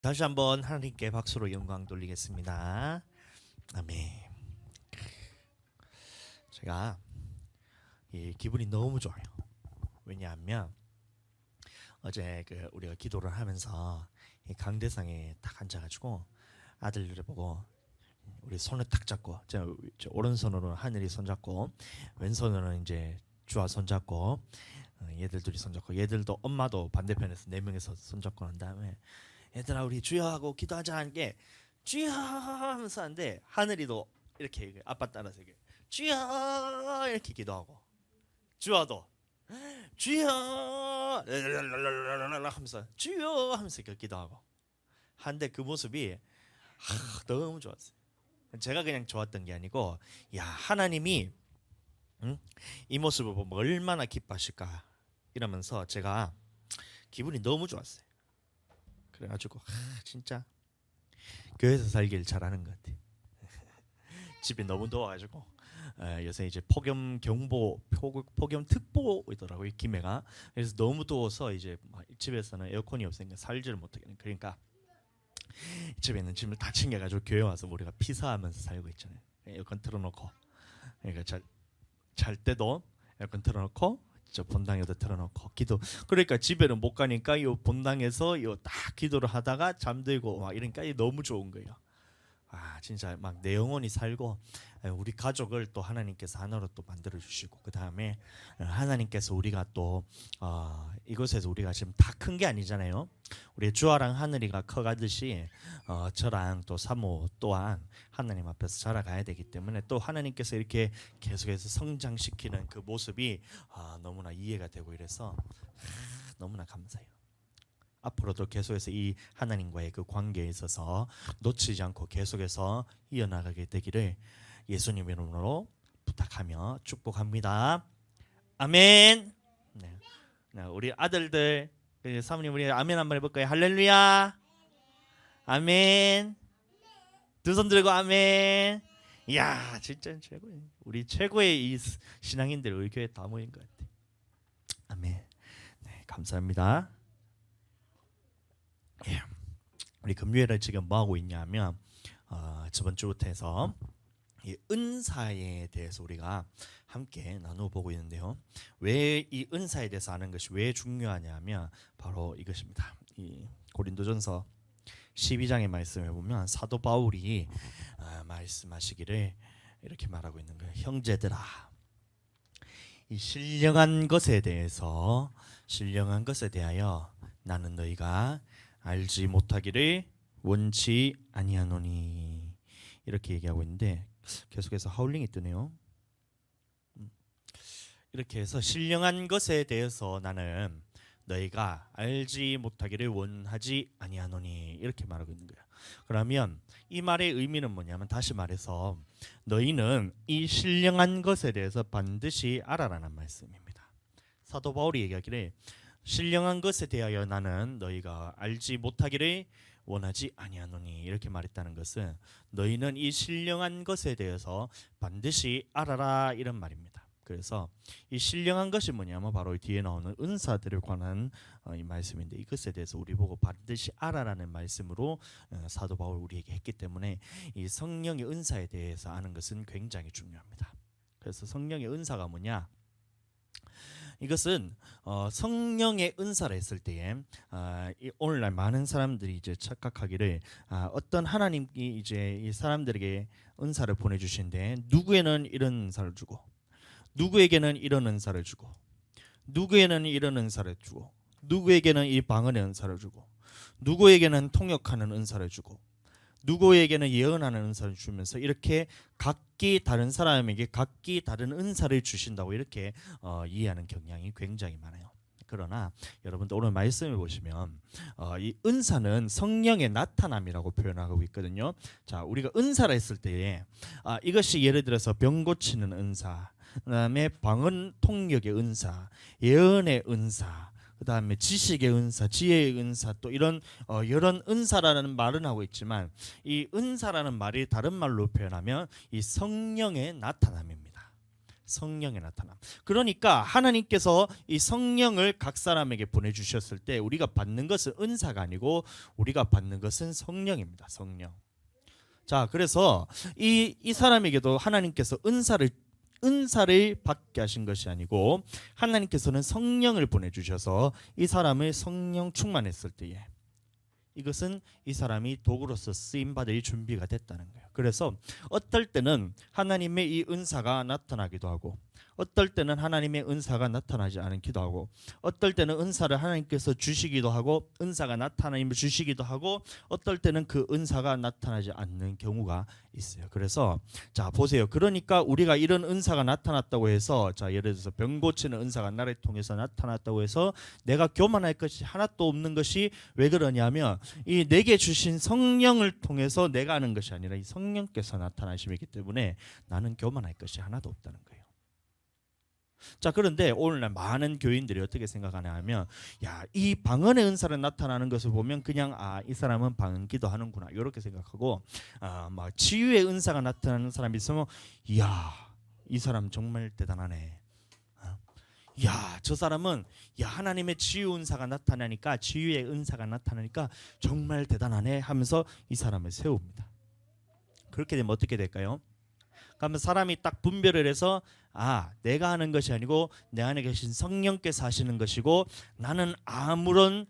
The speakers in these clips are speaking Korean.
다시 한번 하나님께 박수로 영광 돌리겠습니다. 아멘. 제가 기분이 너무 좋아요. 왜냐하면 어제 우리가 기도를 하면서 이 강대상에 딱 앉아가지고 아들들을 보고 우리 손을 딱 잡고 저 오른손으로 하늘이 손잡고 왼손으로는 이제 주와 손잡고 얘들 둘이 손잡고 얘들도 엄마도 반대편에서 네 명이서 손잡고 난 다음에 얘들아 우리 주여 하고 기도하자 하는 게 주여 하면서 하는데 하늘이도 이렇게 아빠 따라서 이렇게 주여 이렇게 기도하고 주와도 주여 하면서 주여 하면서 이렇게 기도하고 한데 그 모습이 너무 좋았어요. 제가 그냥 좋았던 게 아니고 야 하나님이 이 모습을 보면 얼마나 기뻐하실까 이러면서 제가 기분이 너무 좋았어요. 그래가지고 진짜 교회에서 살길 잘하는 것 같아. 집이 너무 더워가지고 요새 이제 폭염 경보, 폭염 특보이더라고요 김해가. 그래서 너무 더워서 이제 집에서는 에어컨이 없으니까 살지를 못하겠는. 그러니까 집에 있는 짐을 다 챙겨가지고 교회 와서 우리가 피사하면서 살고 있잖아요. 에어컨 틀어놓고 그러니까 잘 때도 에어컨 틀어놓고 저 본당에도 틀어놓고 기도. 그러니까 집에는 못 가니까 이 본당에서 딱 기도를 하다가 잠들고 막 이러니까 너무 좋은 거예요. 진짜 막 내 영혼이 살고 우리 가족을 또 하나님께서 하나로 또 만들어 주시고 그 다음에 하나님께서 우리가 또 이곳에서 우리가 지금 다 큰 게 아니잖아요. 우리 주아랑 하늘이가 커가듯이 저랑 또 사모 또한 하나님 앞에서 자라가야 되기 때문에 또 하나님께서 이렇게 계속해서 성장시키는 그 모습이 너무나 이해가 되고 이래서 너무나 감사해요. 앞으로도 계속해서 이 하나님과의 그 관계에 있어서 놓치지 않고 계속해서 이어나가게 되기를 예수님 이름으로 부탁하며 축복합니다. 아멘. 네, 우리 아들들 사모님 우리 아멘 한번 해볼까요? 할렐루야. 아멘. 두 손 들고 아멘. 이야 진짜 최고예요. 우리 최고의 이 신앙인들 우리 교회 다 모인 것 같아요. 아멘. 네, 감사합니다. 예. 우리 금요일에 지금 뭐 하고 있냐면 저번 주부터 해서 이 은사에 대해서 우리가 함께 나눠보고 있는데요. 왜 이 은사에 대해서 아는 것이 왜 중요하냐면 바로 이것입니다. 이 고린도전서 12장의 말씀에 보면 사도 바울이 말씀하시기를 이렇게 말하고 있는 거예요. 형제들아, 이 신령한 것에 대하여 나는 너희가 알지 못하기를 원치 아니하노니 이렇게 얘기하고 있는데 계속해서 하울링이 뜨네요. 이렇게 해서 신령한 것에 대해서 나는 너희가 알지 못하기를 원하지 아니하노니 이렇게 말하고 있는 거야. 그러면 이 말의 의미는 뭐냐면 다시 말해서 너희는 이 신령한 것에 대해서 반드시 알아라는 말씀입니다. 사도 바울이 얘기하기를 신령한 것에 대하여 나는 너희가 알지 못하기를 원하지 아니하노니 이렇게 말했다는 것은 너희는 이 신령한 것에 대해서 반드시 알아라 이런 말입니다. 그래서 이 신령한 것이 뭐냐면 바로 뒤에 나오는 은사들을 관한 이 말씀인데 이것에 대해서 우리 보고 반드시 알아라는 말씀으로 사도 바울 우리에게 했기 때문에 이 성령의 은사에 대해서 아는 것은 굉장히 중요합니다. 그래서 성령의 은사가 뭐냐? 이것은 성령의 은사를 했을 때에 오늘날 많은 사람들이 이제 착각하기를 어떤 하나님이 이제 이 사람들에게 은사를 보내주신데 누구에는 이런 은사를 주고 누구에게는 이런 은사를 주고 누구에게는 이런 은사를 주고 누구에게는 이 방언의 은사를 주고 누구에게는 통역하는 은사를 주고 누구에게는 예언하는 은사를 주면서 이렇게 각기 다른 사람에게 각기 다른 은사를 주신다고 이렇게 이해하는 경향이 굉장히 많아요. 그러나 여러분들 오늘 말씀을 보시면 이 은사는 성령의 나타남이라고 표현하고 있거든요. 자, 우리가 은사를 했을 때에 이것이 예를 들어서 병 고치는 은사, 그다음에 방언 통역의 은사, 예언의 은사, 그다음에 지식의 은사, 지혜의 은사 또 이런 이런 은사라는 말은 하고 있지만 이 은사라는 말이 다른 말로 표현하면 이 성령의 나타남입니다. 성령의 나타남. 그러니까 하나님께서 이 성령을 각 사람에게 보내주셨을 때 우리가 받는 것은 은사가 아니고 우리가 받는 것은 성령입니다. 성령. 자, 그래서 이 사람에게도 하나님께서 은사를 받게 하신 것이 아니고 하나님께서는 성령을 보내주셔서 이 사람을 성령 충만했을 때에 이것은 이 사람이 도구로서 쓰임받을 준비가 됐다는 거예요. 그래서 어떨 때는 하나님의 이 은사가 나타나기도 하고 어떨 때는 하나님의 은사가 나타나지 않기도 하고 어떨 때는 은사를 하나님께서 주시기도 하고 은사가 나타나면 주시기도 하고 어떨 때는 그 은사가 나타나지 않는 경우가 있어요. 그래서 자 보세요. 그러니까 우리가 이런 은사가 나타났다고 해서 자 예를 들어서 병 고치는 은사가 나를 통해서 나타났다고 해서 내가 교만할 것이 하나도 없는 것이 왜 그러냐면 이 내게 주신 성령을 통해서 내가 하는 것이 아니라 이 성령께서 나타나심이기 때문에 나는 교만할 것이 하나도 없다는 거예요. 자 그런데 오늘날 많은 교인들이 어떻게 생각하냐 하면 야, 이 방언의 은사를 나타나는 것을 보면 그냥 이 사람은 방언 기도하는구나 이렇게 생각하고 막 치유의 은사가 나타나는 사람이 있으면 이야 이 사람 정말 대단하네. 야, 저 사람은 하나님의 치유 은사가 나타나니까 치유의 은사가 나타나니까 정말 대단하네 하면서 이 사람을 세웁니다. 그렇게 되면 어떻게 될까요? 그러면 사람이 딱 분별을 해서 내가 하는 것이 아니고 내 안에 계신 성령께서 하시는 것이고 나는 아무런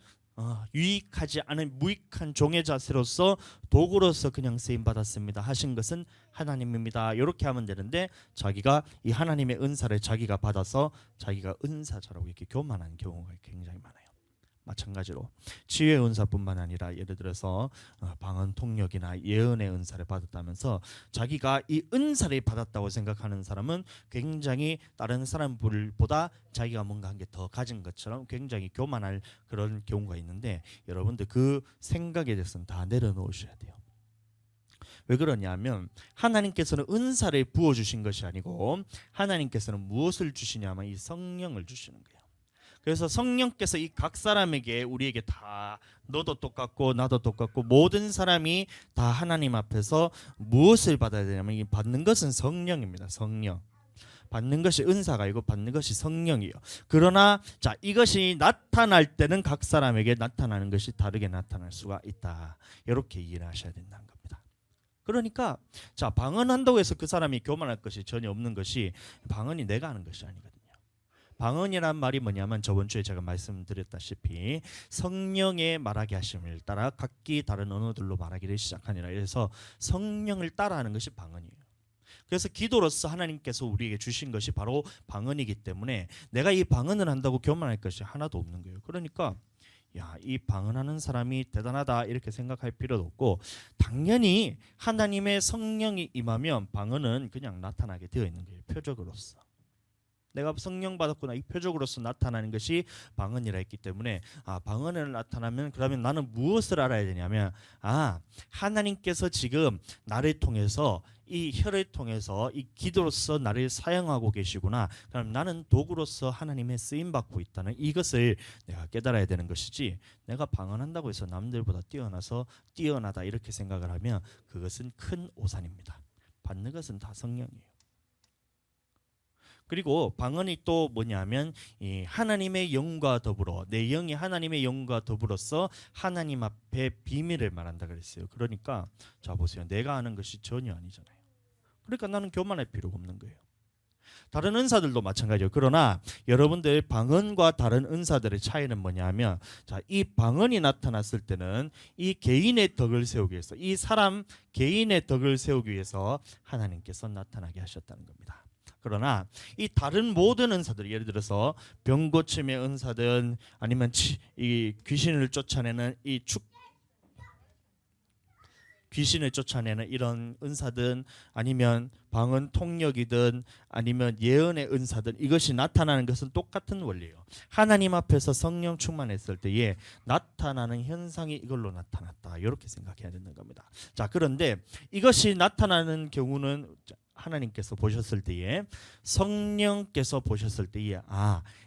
유익하지 않은 무익한 종의 자세로서 도구로서 그냥 쓰임 받았습니다. 하신 것은 하나님입니다. 이렇게 하면 되는데 자기가 이 하나님의 은사를 자기가 받아서 자기가 은사자라고 이렇게 교만한 경우가 굉장히 많아요. 마찬가지로 치유의 은사뿐만 아니라 예를 들어서 방언 통역이나 예언의 은사를 받았다면서 자기가 이 은사를 받았다고 생각하는 사람은 굉장히 다른 사람들보다 자기가 뭔가 한 게 더 가진 것처럼 굉장히 교만할 그런 경우가 있는데 여러분들 그 생각에 대해서는 다 내려놓으셔야 돼요. 왜 그러냐면 하나님께서는 은사를 부어주신 것이 아니고 하나님께서는 무엇을 주시냐면 이 성령을 주시는 거예요. 그래서 성령께서 이 각 사람에게 우리에게 다 너도 똑같고 나도 똑같고 모든 사람이 다 하나님 앞에서 무엇을 받아야 되냐면 이 받는 것은 성령입니다. 성령. 받는 것이 은사가 아니고 받는 것이 성령이에요. 그러나 자 이것이 나타날 때는 각 사람에게 나타나는 것이 다르게 나타날 수가 있다. 이렇게 이해를 하셔야 된다는 겁니다. 그러니까 자 방언한다고 해서 그 사람이 교만할 것이 전혀 없는 것이 방언이 내가 하는 것이 아니거든요. 방언이란 말이 뭐냐면 저번 주에 제가 말씀드렸다시피 성령의 말하게 하심을 따라 각기 다른 언어들로 말하기를 시작하니라. 그래서 성령을 따라하는 것이 방언이에요. 그래서 기도로서 하나님께서 우리에게 주신 것이 바로 방언이기 때문에 내가 이 방언을 한다고 교만할 것이 하나도 없는 거예요. 그러니까 이 방언하는 사람이 대단하다 이렇게 생각할 필요도 없고 당연히 하나님의 성령이 임하면 방언은 그냥 나타나게 되어 있는 거예요. 표적으로서. 내가 성령 받았구나 이 표적으로서 나타나는 것이 방언이라 했기 때문에 방언을 나타나면 그러면 나는 무엇을 알아야 되냐면 하나님께서 지금 나를 통해서 이 혀를 통해서 이 기도로서 나를 사용하고 계시구나. 그럼 나는 도구로서 하나님의 쓰임 받고 있다는 이것을 내가 깨달아야 되는 것이지 내가 방언한다고 해서 남들보다 뛰어나다 이렇게 생각을 하면 그것은 큰 오산입니다. 받는 것은 다 성령이에요. 그리고 방언이 또 뭐냐면 이 하나님의 영과 더불어 내 영이 하나님의 영과 더불어서 하나님 앞에 비밀을 말한다 그랬어요. 그러니까 자 보세요. 내가 하는 것이 전혀 아니잖아요. 그러니까 나는 교만할 필요가 없는 거예요. 다른 은사들도 마찬가지예요. 그러나 여러분들 방언과 다른 은사들의 차이는 뭐냐면 자, 이 방언이 나타났을 때는 이 개인의 덕을 세우기 위해서 이 사람 개인의 덕을 세우기 위해서 하나님께서 나타나게 하셨다는 겁니다. 그러나 이 다른 모든 은사들 예를 들어서 병 고침의 은사든 아니면 이 귀신을 쫓아내는 귀신을 쫓아내는 이런 은사든 아니면 방언 통역이든 아니면 예언의 은사든 이것이 나타나는 것은 똑같은 원리예요. 하나님 앞에서 성령 충만했을 때에 나타나는 현상이 이걸로 나타났다. 이렇게 생각해야 되는 겁니다. 자, 그런데 이것이 나타나는 경우는 하나님께서 보셨을 때에 성령께서 보셨을 때에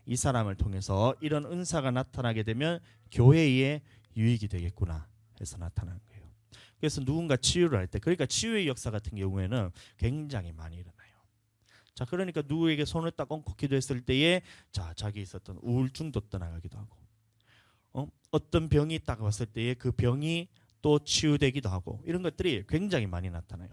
이 사람을 통해서 이런 은사가 나타나게 되면 교회에 유익이 되겠구나 해서 나타나는 거예요. 그래서 누군가 치유를 할 때 그러니까 치유의 역사 같은 경우에는 굉장히 많이 일어나요. 자, 그러니까 누구에게 손을 딱 얹고 기도했을 때에 자, 자기 있었던 우울증도 떠나가기도 하고, 어떤 병이 딱 왔을 때에 그 병이 또 치유되기도 하고, 이런 것들이 굉장히 많이 나타나요.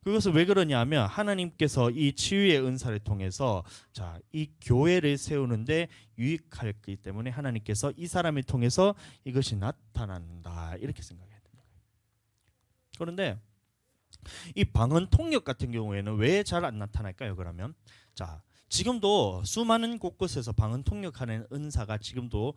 그것은 왜 그러냐면 하나님께서 이 치유의 은사를 통해서 자, 이 교회를 세우는데 유익하기 때문에 하나님께서 이 사람을 통해서 이것이 나타난다, 이렇게 생각해야 됩니다. 그런데 이 방언 통역 같은 경우에는 왜 잘 안 나타날까요? 그러면 자, 지금도 수많은 곳곳에서 방언 통역하는 은사가 지금도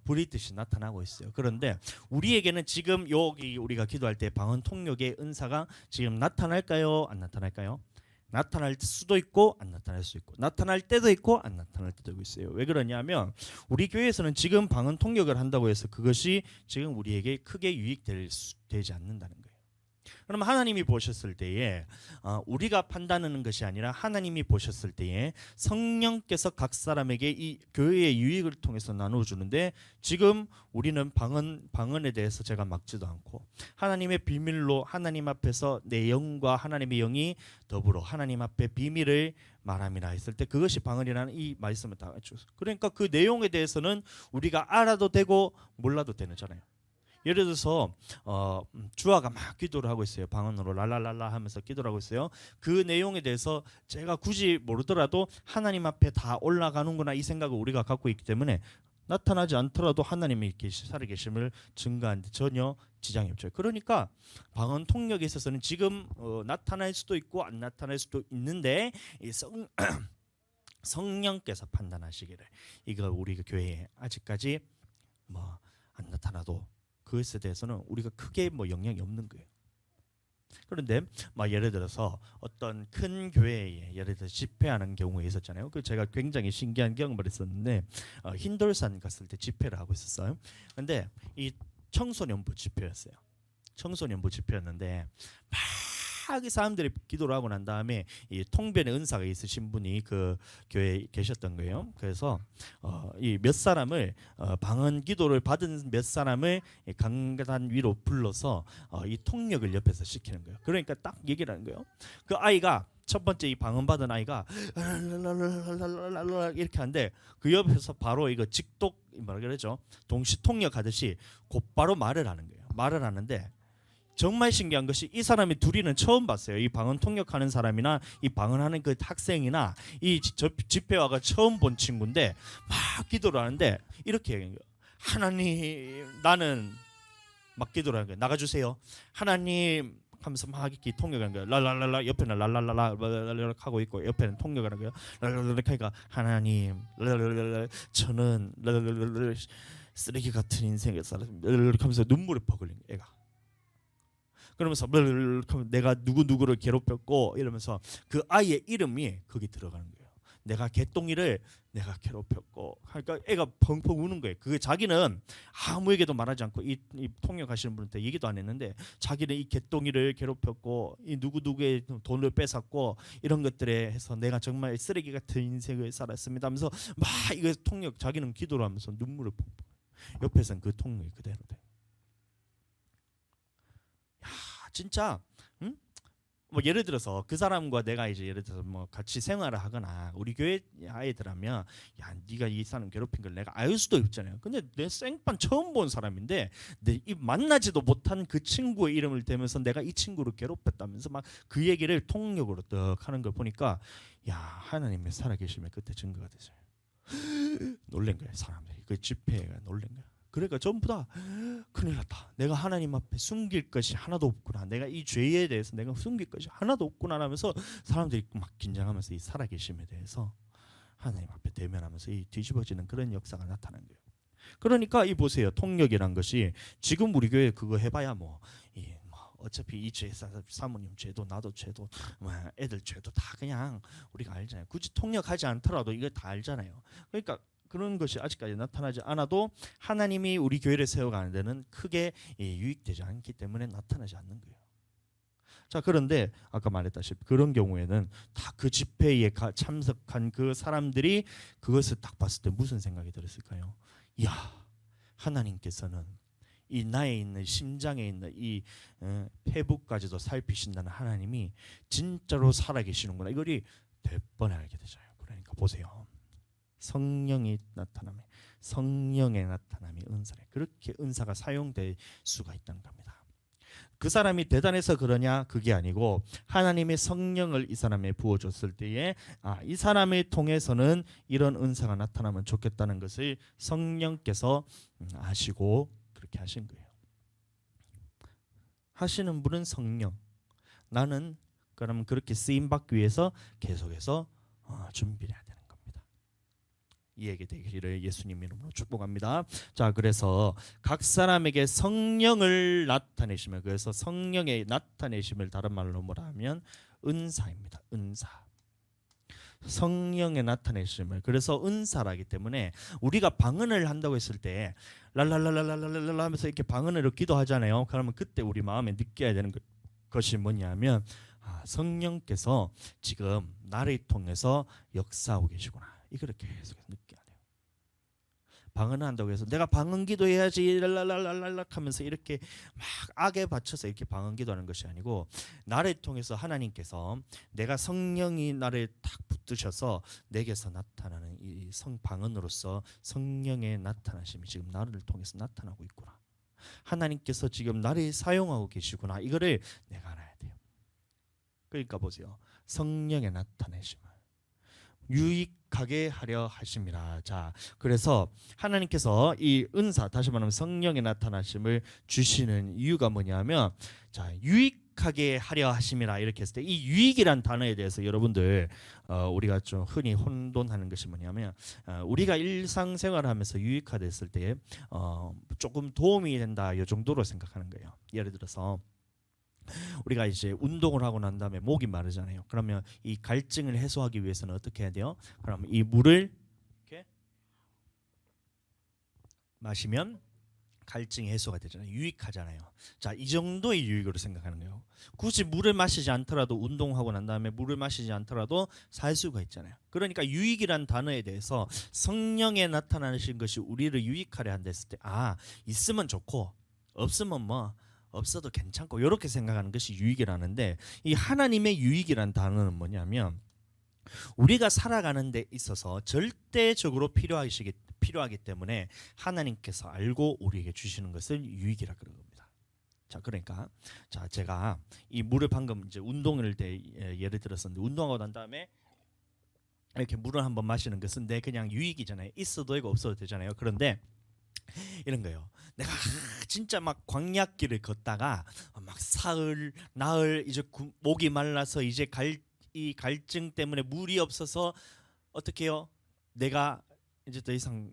불이듯이 나타나고 있어요. 그런데 우리에게는 지금 여기 우리가 기도할 때 방언 통역의 은사가 지금 나타날까요? 안 나타날까요? 나타날 수도 있고 안 나타날 수 있고, 나타날 때도 있고 안 나타날 때도 있어요. 왜 그러냐면 우리 교회에서는 지금 방언 통역을 한다고 해서 그것이 지금 우리에게 크게 유익되지 않는다는 거예요. 그럼 하나님이 보셨을 때에 우리가 판단하는 것이 아니라 하나님이 보셨을 때에 성령께서 각 사람에게 이 교회의 유익을 통해서 나눠주는데, 지금 우리는 방언에 대해서 제가 막지도 않고 하나님의 비밀로 하나님 앞에서 내 영과 하나님의 영이 더불어 하나님 앞에 비밀을 말함이라 했을 때 그것이 방언이라는 이 말씀을 다 주셨어요. 그러니까 그 내용에 대해서는 우리가 알아도 되고 몰라도 되잖아요. 예를 들어서 주아가 막 기도를 하고 있어요. 방언으로 랄랄랄라 하면서 기도를 하고 있어요. 그 내용에 대해서 제가 굳이 모르더라도 하나님 앞에 다 올라가는구나, 이 생각을 우리가 갖고 있기 때문에 나타나지 않더라도 하나님이 살아계심을 증거하는데 전혀 지장이 없죠. 그러니까 방언 통역에 있어서는 지금 나타날 수도 있고 안 나타날 수도 있는데 이 성령께서 판단하시기를, 이거 우리 교회에 아직까지 뭐 안 나타나도 그것에 대해서는 우리가 크게 뭐 영향이 없는 거예요. 그런데 막 예를 들어서 어떤 큰 교회에 예를 들어 집회하는 경우에 있었잖아요. 그 제가 굉장히 신기한 경험을 했었는데 흰돌산 갔을 때 집회를 하고 있었어요. 근데 이 청소년부 집회였어요. 청소년부 집회였는데 막 이 사람들이 기도를 하고 난 다음에 이 통변의 은사가 있으신 분이 그 교회에 계셨던 거예요. 그래서 이 몇 사람을 방언 기도를 받은 몇 사람을 강단 위로 불러서 이 통역을 옆에서 시키는 거예요. 그러니까 딱 얘기를 하는 거예요. 그 아이가 첫 번째 이 방언 받은 아이가 이렇게 하는데 그 옆에서 바로 이거 직독 뭐라 그러죠? 동시 통역하듯이 곧바로 말을 하는 거예요. 말을 하는데 정말 신기한 것이 이 사람이 둘이는 처음 봤어요. 이 방언 통역하는 사람이나 이 방언하는 그 학생이나 이 집회와가 처음 본 친구인데 막 기도를 하는데 이렇게 얘기해요. 하나님, 나는 막 기도를 하는 거예요. 나가주세요. 하나님 하면서 막 이렇게 통역하는 거예요. 랄랄랄라, 옆에는 랄랄랄라 하고 있고 옆에는 통역하는 거예요. 랄랄랄라 하니까 하나님, 랄랄랄라, 저는 랄랄랄라 쓰레기 같은 인생을 살았습니다. 하면서 눈물이 퍼글린 거예요. 애가. 그러면서 내가 누구를 괴롭혔고 이러면서 그 아이의 이름이 거기 들어가는 거예요. 내가 개똥이를 내가 괴롭혔고, 그러니까 애가 펑펑 우는 거예요. 그게 자기는 아무에게도 말하지 않고 이 통역하시는 분한테 얘기도 안 했는데 자기는 이 개똥이를 괴롭혔고 이 누구의 돈을 뺏었고 이런 것들에 해서 내가 정말 쓰레기 같은 인생을 살았습니다 하면서 막 이거 통역, 자기는 기도를 하면서 눈물을 펑펑. 옆에서는 그 통역이 그대로 돼. 진짜 뭐 예를 들어서 그 사람과 내가 이제 예를 들어서 뭐 같이 생활을 하거나 우리 교회 아이들하면 야, 네가 이 사람 괴롭힌 걸 내가 알 수도 있잖아요. 근데 내 생판 처음 본 사람인데 내 만나지도 못한 그 친구의 이름을 대면서 내가 이 친구를 괴롭혔다면서 막 그 얘기를 통역으로 떡 하는 걸 보니까 야, 하나님의 살아계심에 그때 증거가 되죠. 놀란 거예요. 사람들이 그 집회가 놀란 거예요. 그러니까 전부 다 큰일 났다. 내가 하나님 앞에 숨길 것이 하나도 없구나. 내가 이 죄에 대해서 내가 숨길 것이 하나도 없구나 하면서 사람들이 막 긴장하면서 이 살아계심에 대해서 하나님 앞에 대면하면서 이 뒤집어지는 그런 역사가 나타난 거예요. 그러니까 이 보세요. 통역이란 것이 지금 우리 교회 그거 해봐야 뭐 어차피 이 죄, 사모님 죄도 나도 죄도 애들 죄도 다 그냥 우리가 알잖아요. 굳이 통역하지 않더라도 이거 다 알잖아요. 그러니까 그런 것이 아직까지 나타나지 않아도 하나님이 우리 교회를 세워가는 데는 크게 유익되지 않기 때문에 나타나지 않는 거예요. 자, 그런데 아까 말했다시피 그런 경우에는 다 그 집회에 참석한 그 사람들이 그것을 딱 봤을 때 무슨 생각이 들었을까요? 이야, 하나님께서는 이 나에 있는 심장에 있는 이 폐부까지도 살피신다는 하나님이 진짜로 살아계시는구나. 이거를 대번에 알게 되잖아요. 그러니까 보세요. 성령의 나타남이 은사래. 그렇게 은사가 사용될 수가 있다는 겁니다. 그 사람이 대단해서 그러냐 그게 아니고 하나님의 성령을 이 사람에 부어줬을 때에 이 사람을 통해서는 이런 은사가 나타나면 좋겠다는 것을 성령께서 아시고 그렇게 하신 거예요. 하시는 분은 성령. 나는 그러면 그렇게 쓰임 받기 위해서 계속해서 준비를 해야 되는 겁니다. 이해가 되기를 예수님 이름으로 축복합니다. 자, 그래서 각 사람에게 성령을 나타내시면, 그래서 성령의 나타내심을 다른 말로 뭐라 하면 은사입니다. 은사. 성령의 나타내심을. 그래서 은사라기 때문에 우리가 방언을 한다고 했을 때 랄랄랄랄랄랄라 하면서 이렇게 방언으로 기도하잖아요. 그러면 그때 우리 마음에 느껴야 되는 것이 뭐냐면 성령께서 지금 나를 통해서 역사하고 계시구나. 이걸 계속 느껴야 돼요. 방언을 한다고 해서 내가 방언 기도해야지 랄랄랄랄랄 하면서 이렇게 막 악에 받쳐서 이렇게 방언 기도하는 것이 아니고 나를 통해서 하나님께서 내가 성령이 나를 탁 붙드셔서 내게서 나타나는 이 방언으로서 성령의 나타나심이 지금 나를 통해서 나타나고 있구나. 하나님께서 지금 나를 사용하고 계시구나. 이거를 내가 알아야 돼요. 그러니까 보세요. 성령의 나타내심을 유익하게 하려 하심이라. 자, 그래서 하나님께서 이 은사, 다시 말하면 성령의 나타나심을 주시는 이유가 뭐냐면, 자, 유익하게 하려 하심이라 이렇게 했을 때 이 유익이란 단어에 대해서 여러분들 우리가 좀 흔히 혼돈하는 것이 뭐냐면 우리가 일상생활하면서 유익화됐을 때 조금 도움이 된다 이 정도로 생각하는 거예요. 예를 들어서 우리가 이제 운동을 하고 난 다음에 목이 마르잖아요. 그러면 이 갈증을 해소하기 위해서는 어떻게 해야 돼요? 그러면 이 물을 이렇게 마시면 갈증이 해소가 되잖아요. 유익하잖아요. 자, 이 정도의 유익으로 생각하는 거예요. 굳이 물을 마시지 않더라도 운동하고 난 다음에 물을 마시지 않더라도 살 수가 있잖아요. 그러니까 유익이란 단어에 대해서 성령에 나타나신 것이 우리를 유익하려 한다 했을 때 있으면 좋고 없으면 뭐 없어도 괜찮고 이렇게 생각하는 것이 유익이라는데, 이 하나님의 유익이란 단어는 뭐냐면 우리가 살아가는 데 있어서 절대적으로 필요하기 때문에 하나님께서 알고 우리에게 주시는 것을 유익이라 그런 겁니다. 자, 그러니까 제가 이 물을 방금 이제 운동을 때 예를 들었었는데, 운동하고 난 다음에 이렇게 물을 한번 마시는 것은 내 그냥 유익이잖아요. 있어도 되고 없어도 되잖아요. 그런데 이런 거예요. 내가 진짜 막 광야길을 걷다가 막 사흘 나흘 이제 목이 말라서 이제 이 갈증 때문에 물이 없어서 어떻게 해요? 내가 이제 더 이상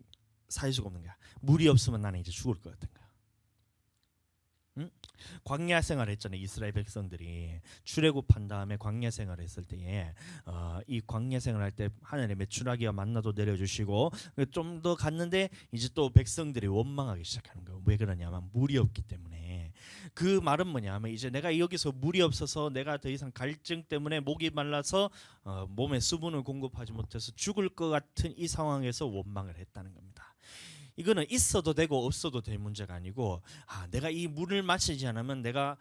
살 수가 없는 거야. 물이 없으면 나는 이제 죽을 것 같은 거야. 응? 광야 생활을 했잖아요. 이스라엘 백성들이 출애굽한 다음에 광야 생활을 했을 때에 이 광야 생활할 때 하나님의 추라기와 만나도 내려주시고 좀 더 갔는데 이제 또 백성들이 원망하기 시작하는 거예요. 왜 그러냐면 물이 없기 때문에. 그 말은 뭐냐면 이제 내가 여기서 물이 없어서 내가 더 이상 갈증 때문에 목이 말라서 몸에 수분을 공급하지 못해서 죽을 것 같은 이 상황에서 원망을 했다는 겁니다. 이거는 있어도 되고 없어도 될 문제가 아니고 내가 이 물을 마시지 않으면 내가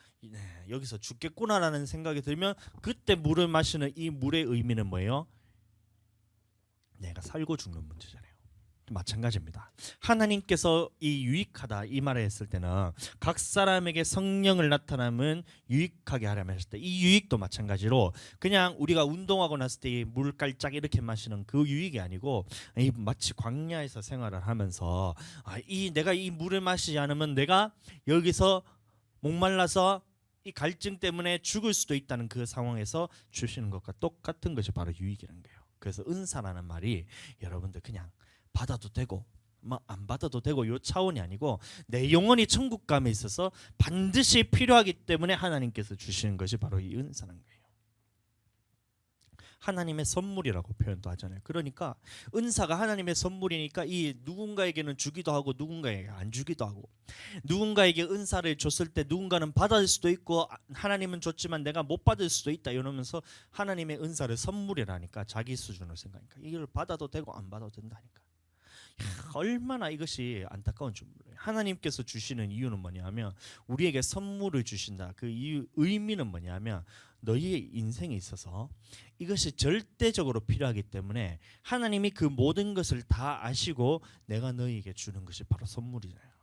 여기서 죽겠구나라는 생각이 들면 그때 물을 마시는 이 물의 의미는 뭐예요? 내가 살고 죽는 문제잖아요. 마찬가지입니다. 하나님께서 이 유익하다 이 말을 했을 때는 각 사람에게 성령을 나타남은 유익하게 하려면 했을 때 이 유익도 마찬가지로 그냥 우리가 운동하고 났을 때 물 깔짝 이렇게 마시는 그 유익이 아니고 마치 광야에서 생활을 하면서 내가 이 물을 마시지 않으면 내가 여기서 목말라서 이 갈증 때문에 죽을 수도 있다는 그 상황에서 주시는 것과 똑같은 것이 바로 유익이라는 거예요. 그래서 은사라는 말이 여러분들 그냥 받아도 되고 안 받아도 되고 요 차원이 아니고 내 영혼이 천국감에 있어서 반드시 필요하기 때문에 하나님께서 주시는 것이 바로 이 은사라는 거예요. 하나님의 선물이라고 표현도 하잖아요. 그러니까 은사가 하나님의 선물이니까 이 누군가에게는 주기도 하고 누군가에게 안 주기도 하고, 누군가에게 은사를 줬을 때 누군가는 받을 수도 있고 하나님은 줬지만 내가 못 받을 수도 있다 이러면서 하나님의 은사를 선물이라니까 자기 수준으로 생각하니까 이걸 받아도 되고 안 받아도 된다니까. 얼마나 이것이 안타까운 줄 몰라요. 하나님께서 주시는 이유는 뭐냐면 우리에게 선물을 주신다. 그 이유 의미는 뭐냐면 너희의 인생에 있어서 이것이 절대적으로 필요하기 때문에 하나님이 그 모든 것을 다 아시고 내가 너희에게 주는 것이 바로 선물이잖아요.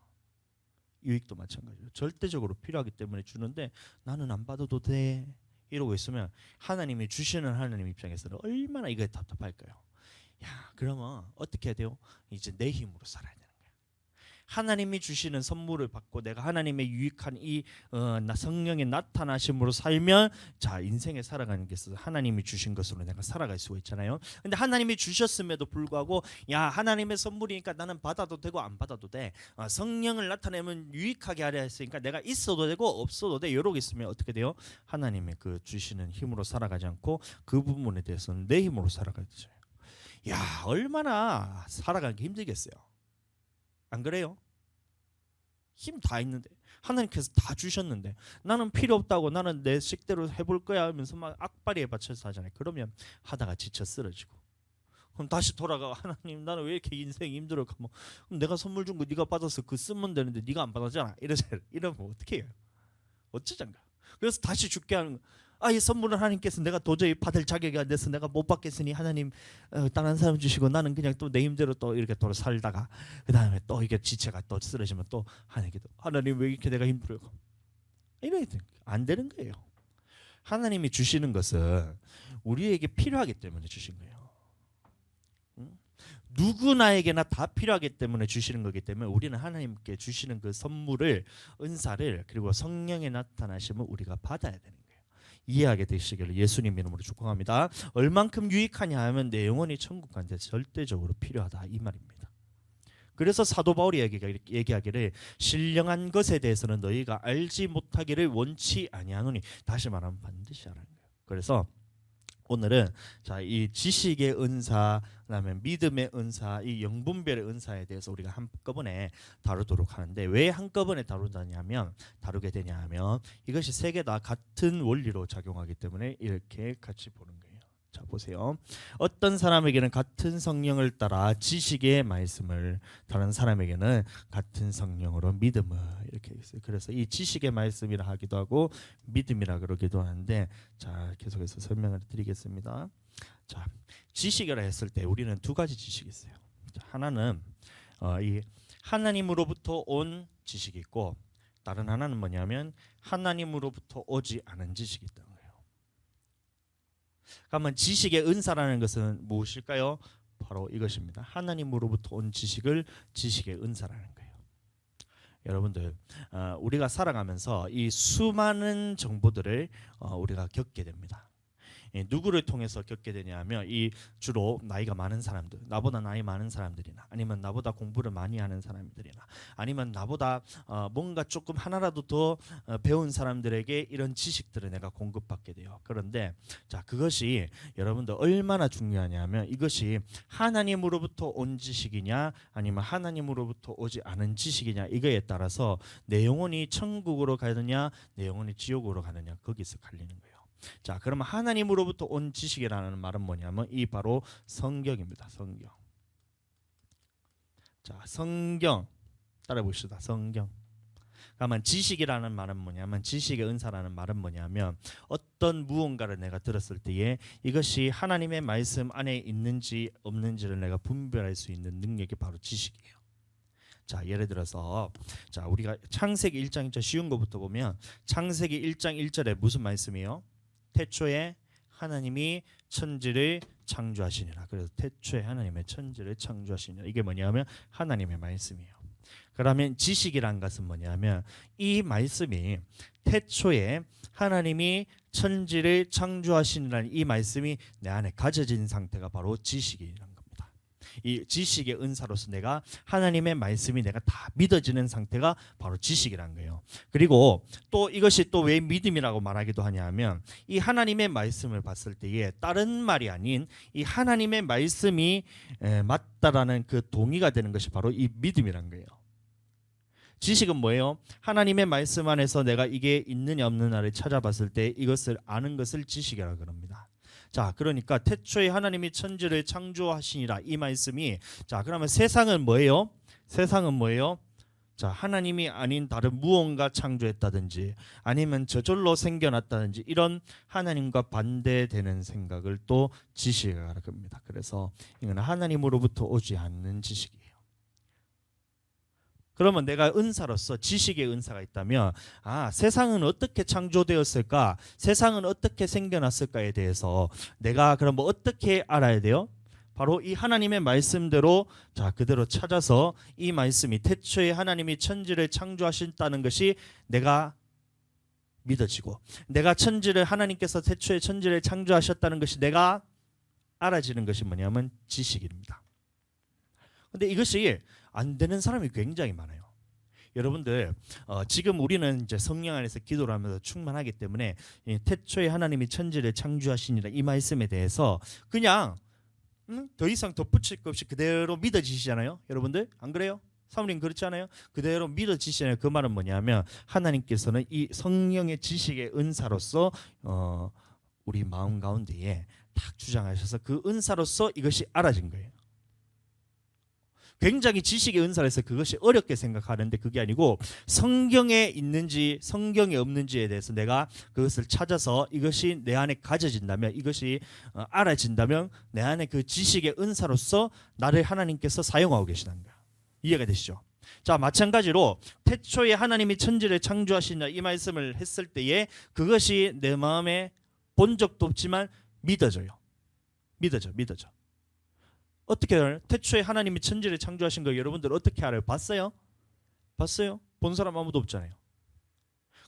유익도 마찬가지예요. 절대적으로 필요하기 때문에 주는데 나는 안 받아도 돼 이러고 있으면 하나님이 주시는 하나님 입장에서는 얼마나 이게 답답할까요? 야, 그러면 어떻게 해야 돼요? 이제 내 힘으로 살아야 돼요. 하나님이 주시는 선물을 받고 내가 하나님의 유익한 이 성령의 나타나심으로 살면 자, 인생에 살아가는 게 있어서 하나님이 주신 것으로 내가 살아갈 수가 있잖아요. 근데 하나님이 주셨음에도 불구하고 야, 하나님의 선물이니까 나는 받아도 되고 안 받아도 돼. 성령을 나타내면 유익하게 하려 했으니까 내가 있어도 되고 없어도 돼. 이러고 있으면 어떻게 돼요? 하나님의 그 주시는 힘으로 살아가지 않고 그 부분에 대해서는 내 힘으로 살아가죠. 야, 얼마나 살아가기 힘들겠어요. 안 그래요? 힘 다 있는데 하나님께서 다 주셨는데 나는 필요 없다고 나는 내 식대로 해볼 거야 하면서 막 악바리에 받쳐서 하잖아요. 그러면 하다가 지쳐 쓰러지고 그럼 다시 돌아가. 하나님 나는 왜 이렇게 인생이 힘들어? 그럼 내가 선물 준 거 네가 받아서 그 쓰면 되는데 네가 안 받았잖아. 이러면 어떻게 해요? 어쩌장가. 그래서 다시 죽게 하는 거. 이 선물을 하나님께서 내가 도저히 받을 자격이 안 돼서 내가 못 받겠으니 하나님 다른 사람 주시고 나는 그냥 또 내 힘대로 또 이렇게 또 살다가 그 다음에 또 이게 지체가 또 쓰러지면 또 하나님께도 하나님 왜 이렇게 내가 힘들어요? 이래 안 되는 거예요. 하나님이 주시는 것은 우리에게 필요하기 때문에 주신 거예요. 누구나에게나 다 필요하기 때문에 주시는 거기 때문에 우리는 하나님께 주시는 그 선물을 은사를 그리고 성령의 나타나심을 우리가 받아야 되는 거예요. 이해하게 되시기를 예수님 이름으로 축복합니다. 얼만큼 유익하냐 하면 내 영혼이 천국 가는데 절대적으로 필요하다 이 말입니다. 그래서 사도 바울이 얘기하기를 신령한 것에 대해서는 너희가 알지 못하기를 원치 아니하노니 다시 말하면 반드시 하라는 거예요. 그래서 오늘은 자, 이 지식의 은사, 그다음에 믿음의 은사, 이 영분별의 은사에 대해서 우리가 한꺼번에 다루도록 하는데 왜 한꺼번에 다루게 되냐면 이것이 세 개 다 같은 원리로 작용하기 때문에 이렇게 같이 보는 거예요. 자, 보세요. 어떤 사람에게는 같은 성령을 따라 지식의 말씀을, 다른 사람에게는 같은 성령으로 믿음을 이렇게 있어요. 그래서 이 지식의 말씀이라 하기도 하고 믿음이라 그러기도 하는데 자, 계속해서 설명을 드리겠습니다. 자, 지식이라 했을 때 우리는 두 가지 지식이 있어요. 자, 하나는 이 하나님으로부터 온 지식이 있고 다른 하나는 뭐냐면 하나님으로부터 오지 않은 지식이 있다. 그러면 지식의 은사라는 것은 무엇일까요? 바로 이것입니다. 하나님으로부터 온 지식을 지식의 은사라는 거예요. 여러분들 우리가 살아가면서 이 수많은 정보들을 우리가 겪게 됩니다. 누구를 통해서 겪게 되냐면 이 주로 나이가 많은 사람들, 나보다 나이 많은 사람들이나 아니면 나보다 공부를 많이 하는 사람들이나 아니면 나보다 뭔가 조금 하나라도 더 배운 사람들에게 이런 지식들을 내가 공급받게 돼요. 그런데 자, 그것이 여러분들 얼마나 중요하냐면 이것이 하나님으로부터 온 지식이냐 아니면 하나님으로부터 오지 않은 지식이냐 이거에 따라서 내 영혼이 천국으로 가느냐 내 영혼이 지옥으로 가느냐 거기서 갈리는 거예요. 자, 그러면 하나님으로부터 온 지식이라는 말은 뭐냐면 이 바로 성경입니다. 성경. 자, 성경 따라 봅시다. 성경. 그러면 지식이라는 말은 뭐냐면 지식의 은사라는 말은 뭐냐면 어떤 무언가를 내가 들었을 때에 이것이 하나님의 말씀 안에 있는지 없는지를 내가 분별할 수 있는 능력이 바로 지식이에요. 자, 예를 들어서 자, 우리가 창세기 1장 1절 쉬운 것부터 보면 창세기 1장 1절에 무슨 말씀이에요? 태초에 하나님이 천지를 창조하시니라. 그래서 태초에 하나님의 천지를 창조하시니라. 이게 뭐냐면 하나님의 말씀이에요. 그러면 지식이란 것은 뭐냐면 이 말씀이 태초에 하나님이 천지를 창조하시니라는 이 말씀이 내 안에 가져진 상태가 바로 지식이란 겁니다. 이 지식의 은사로서 내가 하나님의 말씀이 내가 다 믿어지는 상태가 바로 지식이란 거예요. 그리고 또 이것이 또 왜 믿음이라고 말하기도 하냐면 이 하나님의 말씀을 봤을 때에 다른 말이 아닌 이 하나님의 말씀이 맞다라는 그 동의가 되는 것이 바로 이 믿음이란 거예요. 지식은 뭐예요? 하나님의 말씀 안에서 내가 이게 있느냐 없느냐를 찾아봤을 때 이것을 아는 것을 지식이라고 그럽니다. 자, 그러니까 태초에 하나님이 천지를 창조하시니라 이 말씀이 자, 그러면 세상은 뭐예요? 세상은 뭐예요? 자, 하나님이 아닌 다른 무언가 창조했다든지 아니면 저절로 생겨났다든지 이런 하나님과 반대되는 생각을 또 지식이라고 합니다. 그래서 이건 하나님으로부터 오지 않는 지식이에요. 그러면 내가 은사로서 지식의 은사가 있다면 세상은 어떻게 창조되었을까? 세상은 어떻게 생겨났을까에 대해서 내가 그럼 뭐 어떻게 알아야 돼요? 바로 이 하나님의 말씀대로 그대로 찾아서 이 말씀이 태초에 하나님이 천지를 창조하신다는 것이 내가 믿어지고 내가 하나님께서 태초에 천지를 창조하셨다는 것이 내가 알아지는 것이 뭐냐면 지식입니다. 근데 이것이 안 되는 사람이 굉장히 많아요. 여러분들 지금 우리는 이제 성령 안에서 기도를 하면서 충만하기 때문에 태초에 하나님이 천지를 창조하시니라 이 말씀에 대해서 그냥 더 이상 덧붙일 것 없이 그대로 믿어지시잖아요. 여러분들 안 그래요? 사모님 그렇지 않아요? 그대로 믿어지시잖아요. 그 말은 뭐냐면 하나님께서는 이 성령의 지식의 은사로서 우리 마음 가운데에 딱 주장하셔서 그 은사로서 이것이 알아진 거예요. 굉장히 지식의 은사를 해서 그것이 어렵게 생각하는데 그게 아니고 성경에 있는지 성경에 없는지에 대해서 내가 그것을 찾아서 이것이 내 안에 가져진다면 이것이 알아진다면 내 안에 그 지식의 은사로서 나를 하나님께서 사용하고 계시다는 거야. 이해가 되시죠? 자, 마찬가지로 태초에 하나님이 천지를 창조하시냐 이 말씀을 했을 때에 그것이 내 마음에 본 적도 없지만 믿어져요. 믿어져. 어떻게 알아요? 태초에 하나님이 천지를 창조하신 거 여러분들 어떻게 알아요? 봤어요? 본 사람 아무도 없잖아요.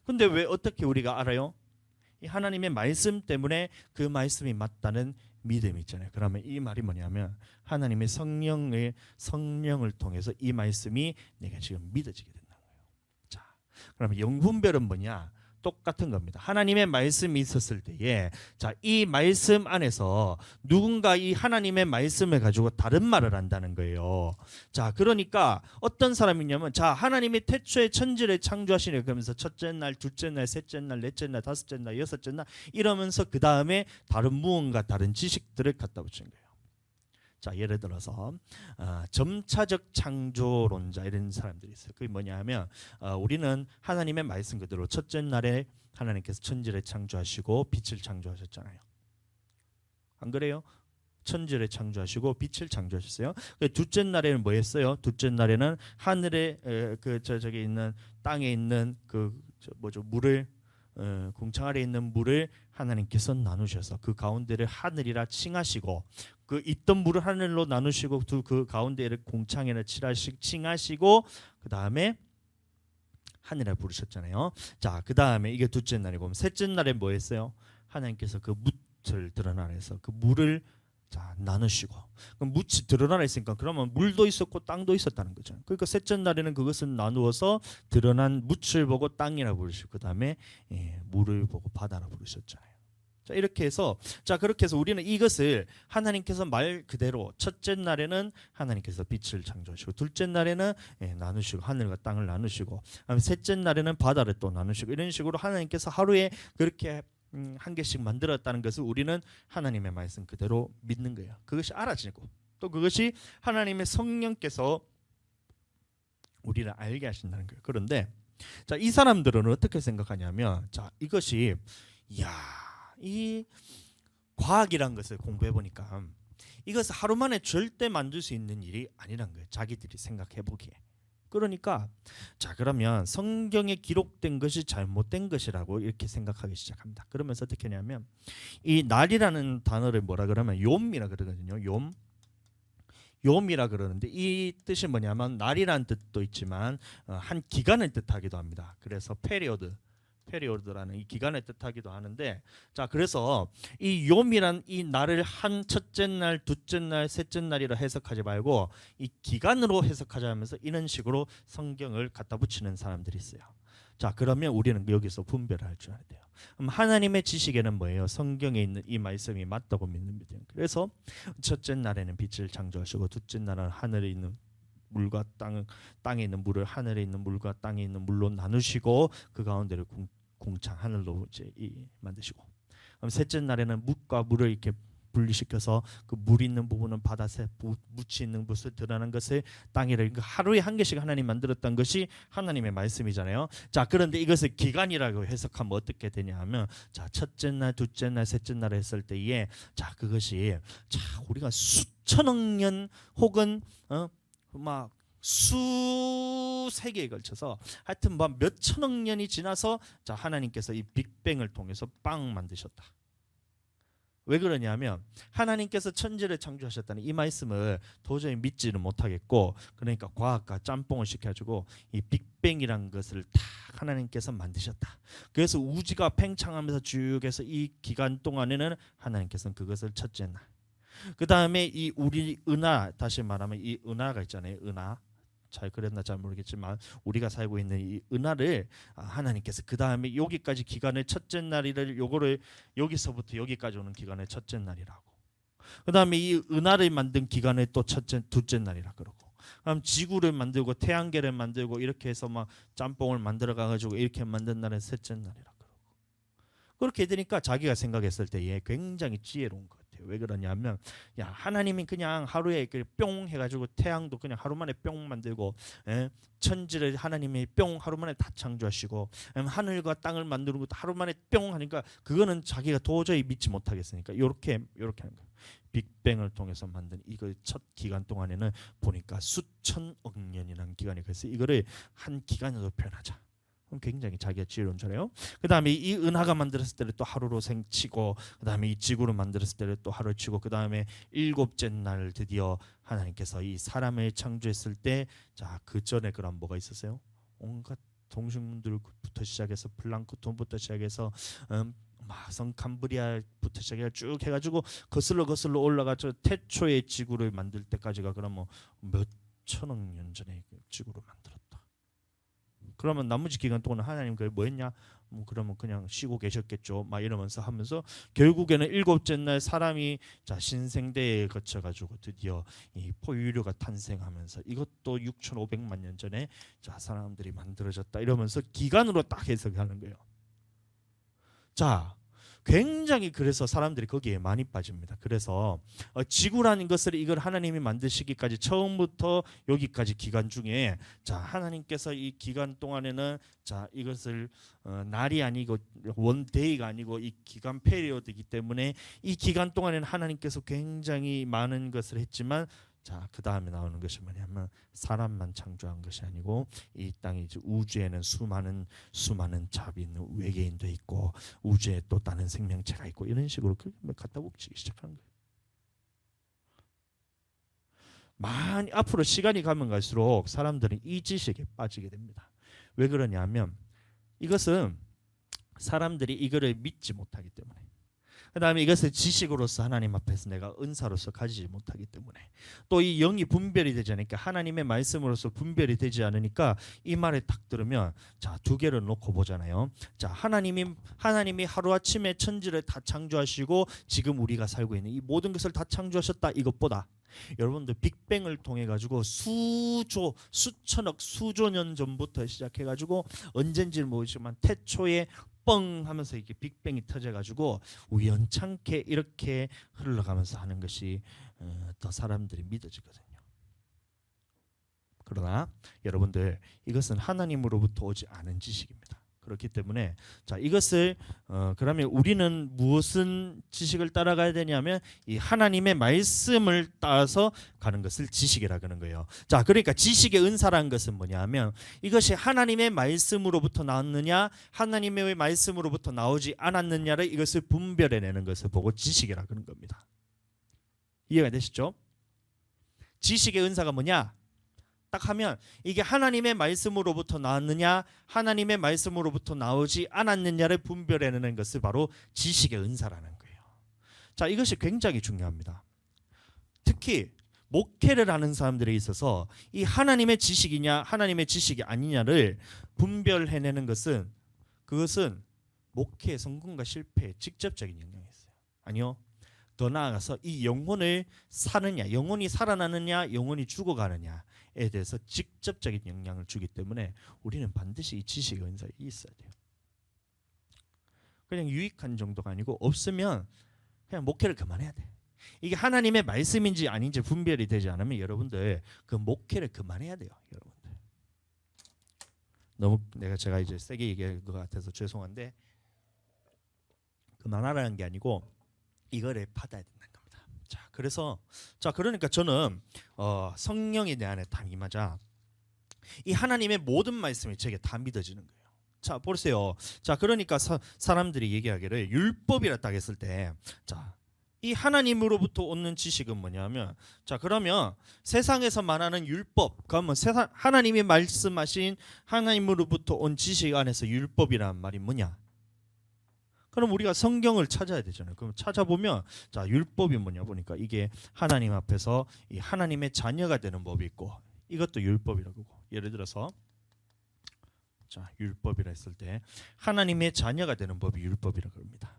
근데 왜 어떻게 우리가 알아요? 이 하나님의 말씀 때문에 그 말씀이 맞다는 믿음이 있잖아요. 그러면 이 말이 뭐냐면 하나님의 성령을 통해서 이 말씀이 내가 지금 믿어지게 된다는 거예요. 자, 그러면 영분별은 뭐냐? 똑같은 겁니다. 하나님의 말씀이 있었을 때에 이 말씀 안에서 누군가 이 하나님의 말씀을 가지고 다른 말을 한다는 거예요. 자, 그러니까 어떤 사람이냐면 하나님이 태초에 천지를 창조하시네 그러면서 첫째 날, 둘째 날, 셋째 날, 넷째 날, 다섯째 날, 여섯째 날 이러면서 그 다음에 다른 무언가 다른 지식들을 갖다 붙인 거예요. 자, 예를 들어서 점차적 창조론자 이런 사람들이 있어요. 그게 뭐냐 하면 우리는 하나님의 말씀 그대로 첫째 날에 하나님께서 천지를 창조하시고 빛을 창조하셨잖아요. 안 그래요? 천지를 창조하시고 빛을 창조하셨어요. 둘째 날에는 뭐 했어요? 둘째 날에는 하늘에 저기 있는 땅에 있는 물을 궁창 아래 있는 물을 하나님께서 나누셔서 그 가운데를 하늘이라 칭하시고 그 있던 물을 하늘로 나누시고 그 가운데를 공창이라 칭하시고 그 다음에 하늘에 부르셨잖아요. 자, 그 다음에 이게 둘째 날이고 셋째 날에 뭐 했어요? 하나님께서 그 묻을 드러나서 그 물을 나누시고 그럼 묻이 드러나 있으니까 그러면 물도 있었고 땅도 있었다는 거죠. 그러니까 셋째 날에는 그것을 나누어서 드러난 묻을 보고 땅이라 부르시고 그 다음에 물을 보고 바다라 부르셨잖아요. 자, 이렇게 해서 그렇게 해서 우리는 이것을 하나님께서 말 그대로 첫째 날에는 하나님께서 빛을 창조하시고 둘째 날에는 나누시고 하늘과 땅을 나누시고 셋째 날에는 바다를 또 나누시고 이런 식으로 하나님께서 하루에 그렇게 한 개씩 만들었다는 것을 우리는 하나님의 말씀 그대로 믿는 거예요. 그것이 알아지고 또 그것이 하나님의 성령께서 우리를 알게 하신다는 거예요. 그런데 이 사람들은 어떻게 생각하냐면 이것이 이 과학이란 것을 공부해 보니까 이것을 하루 만에 절대 만들 수 있는 일이 아니란 거예요. 자기들이 생각해 보기에. 그러니까 그러면 성경에 기록된 것이 잘못된 것이라고 이렇게 생각하기 시작합니다. 그러면서 어떻게 하냐면 이 날이라는 단어를 뭐라 그러면 욤이라 그러거든요. 욤이라 그러는데 이 뜻이 뭐냐면 날이라는 뜻도 있지만 한 기간을 뜻하기도 합니다. 그래서 페리오드라는 이 기간을 뜻하기도 하는데 그래서 이 욤이란 이 날을 한 첫째 날, 둘째 날, 셋째 날이라 해석하지 말고 이 기간으로 해석하자면서 이런 식으로 성경을 갖다 붙이는 사람들이 있어요. 그러면 우리는 여기서 분별을 할 줄 알아야 돼요. 그럼 하나님의 지식에는 뭐예요? 성경에 있는 이 말씀이 맞다고 믿습니다. 그래서 첫째 날에는 빛을 창조하시고 둘째 날은 하늘에 있는 물과 땅에 있는 물을 하늘에 있는 물과 땅에 있는 물로 나누시고 그 가운데를 공창 하늘로 이제 만드시고 그럼 셋째 날에는 묻과 물을 이렇게 분리시켜서 그 물 있는 부분은 바다새, 묻이 있는 것을 드러나는 것을 땅이라. 하루에 한 개씩 하나님 만들었던 것이 하나님의 말씀이잖아요. 자, 그런데 이것을 기간이라고 해석하면 어떻게 되냐면, 자, 첫째 날, 둘째 날, 셋째 날 했을 때에, 자, 그것이, 자, 우리가 수천억 년 혹은 막 수세기에 걸쳐서 하여튼 뭐 몇 천억 년이 지나서, 자, 하나님께서 이 빅뱅을 통해서 빵 만드셨다. 왜 그러냐면 하나님께서 천지를 창조하셨다는 이 말씀을 도저히 믿지는 못하겠고, 그러니까 과학과 짬뽕을 시켜가지고 이 빅뱅이라는 것을 다 하나님께서 만드셨다. 그래서 우주가 팽창하면서 쭉 해서 이 기간 동안에는 하나님께서는 그것을 첫째 날, 그 다음에 이 우리 은하, 다시 말하면 이 은하가 있잖아요. 은하, 잘 그랬나 잘 모르겠지만 우리가 살고 있는 이 은하를 하나님께서 그 다음에 여기까지 기간의 첫째 날이를, 요거를 여기서부터 여기까지 오는 기간의 첫째 날이라고, 그 다음에 이 은하를 만든 기간의 또 첫째, 둘째 날이라 그러고, 그럼 지구를 만들고 태양계를 만들고 이렇게 해서 막 짬뽕을 만들어 가지고 이렇게 만든 날은 셋째 날이라 그러고. 그렇게 되니까 자기가 생각했을 때에 굉장히 지혜로운 것. 왜 그러냐면, 야, 하나님이 그냥 하루에 뿅 해가지고 태양도 그냥 하루 만에 뿅 만들고, 천지를 하나님이 뿅 하루 만에 다 창조하시고, 하늘과 땅을 만드는 것도 하루 만에 뿅 하니까 그거는 자기가 도저히 믿지 못하겠으니까 이렇게 하는 거예요. 빅뱅을 통해서 만든 이걸 첫 기간 동안에는 보니까 수천억 년이라는 기간이, 그래서 이거를 한 기간으로 표현하자. 굉장히 자기가 지혜로운잖아요. 그 다음에 이 은하가 만들었을 때를 또 하루로 생치고, 그 다음에 이 지구를 만들었을 때를 또 하루 치고, 그 다음에 일곱째 날 드디어 하나님께서 이 사람을 창조했을 때, 자, 그 전에 그럼 뭐가 있었어요? 온갖 동식물들부터 시작해서 플랑크톤부터 시작해서 마성 캄브리아부터 시작해 쭉 해가지고 거슬러 올라가서 태초의 지구를 만들 때까지가 그럼 뭐 몇 천억 년 전에 지구를 만들었다. 그러면 나머지 기간 동안 하나님 그 뭐했냐? 뭐 그러면 그냥 쉬고 계셨겠죠. 막 이러면서 하면서 결국에는 일곱째 날 사람이, 자, 신생대에 거쳐가지고 드디어 이 포유류가 탄생하면서 이것도 6,500만 년 전에, 자, 사람들이 만들어졌다 이러면서 기간으로 딱 해석하는 거예요. 자, 굉장히 그래서 사람들이 거기에 많이 빠집니다. 그래서 지구라는 것을 이걸 하나님이 만드시기까지 처음부터 여기까지 기간 중에, 자, 하나님께서 이 기간 동안에는, 자, 이것을 날이 아니고 원데이가 아니고 이 기간 페리오드이기 때문에 이 기간 동안에는 하나님께서 굉장히 많은 것을 했지만, 자, 그 다음에 나오는 것이 뭐냐면 사람만 창조한 것이 아니고 이 땅에 이제 우주에는 수많은 자비는 외계인도 있고 우주에 또 다른 생명체가 있고 이런 식으로 갖다 붙이기 시작하는 거예요. 많이 앞으로 시간이 가면 갈수록 사람들은 이 지식에 빠지게 됩니다. 왜 그러냐면 이것은 사람들이 이거를 믿지 못하기 때문에, 그 다음에 이것을 지식으로서 하나님 앞에서 내가 은사로서 가지지 못하기 때문에, 또 이 영이 분별이 되지 않으니까, 하나님의 말씀으로서 분별이 되지 않으니까 이 말을 딱 들으면, 자, 두 개를 놓고 보잖아요. 자, 하나님이 하루아침에 천지를 다 창조하시고 지금 우리가 살고 있는 이 모든 것을 다 창조하셨다. 이것보다 여러분들 빅뱅을 통해 가지고 수천억 수조 년 전부터 시작해 가지고 언젠지는 모르지만 태초에 뻥 하면서 이렇게 빅뱅이 터져가지고 우연찮게 이렇게 흘러가면서 하는 것이 더 사람들이 믿어지거든요. 그러나 여러분들, 이것은 하나님으로부터 오지 않은 지식입니다. 그렇기 때문에, 자, 이것을 그러면 우리는 무슨 지식을 따라가야 되냐면 이 하나님의 말씀을 따라서 가는 것을 지식이라 그러는 거예요. 자, 그러니까 지식의 은사라는 것은 뭐냐면 이것이 하나님의 말씀으로부터 나왔느냐 하나님의 말씀으로부터 나오지 않았느냐를 이것을 분별해내는 것을 보고 지식이라 그러는 겁니다. 이해가 되시죠? 지식의 은사가 뭐냐? 딱 하면 이게 하나님의 말씀으로부터 나왔느냐 하나님의 말씀으로부터 나오지 않았느냐를 분별해내는 것을 바로 지식의 은사라는 거예요. 자, 이것이 굉장히 중요합니다. 특히 목회를 하는 사람들에 있어서 이 하나님의 지식이냐 하나님의 지식이 아니냐를 분별해내는 것은, 그것은 목회의 성공과 실패에 직접적인 영향이 있어요. 아니요, 더 나아가서 이 영혼을 사느냐, 영혼이 살아나느냐, 영혼이 죽어가느냐에 대해서 직접적인 영향을 주기 때문에 우리는 반드시 이 지식의 은사가 있어야 돼요. 그냥 유익한 정도가 아니고 없으면 그냥 목회를 그만해야 돼. 이게 하나님의 말씀인지 아닌지 분별이 되지 않으면 여러분들 그 목회를 그만해야 돼요. 여러분들. 너무 제가 이제 세게 얘기할 것 같아서 죄송한데 그만하라는 게 아니고 이거를 받아야 된다는 겁니다. 자, 그래서 그러니까 저는 성령이 내 안에 다 임하자 이 하나님의 모든 말씀이 제게 다 믿어지는 거예요. 자, 보세요. 자, 그러니까 사람들이 얘기하기를 율법이라 딱 했을 때, 자, 이 하나님으로부터 오는 지식은 뭐냐면, 자, 그러면 세상에서 말하는 율법, 그러면 하나님이 말씀하신 하나님으로부터 온 지식 안에서 율법이란 말이 뭐냐? 그럼 우리가 성경을 찾아야 되잖아요. 그럼 찾아보면, 자, 율법이 뭐냐 보니까 이게 하나님 앞에서 이 하나님의 자녀가 되는 법이 있고, 이것도 율법이라고. 예를 들어서 자, 율법이라 했을 때 하나님의 자녀가 되는 법이 율법이라고 합니다.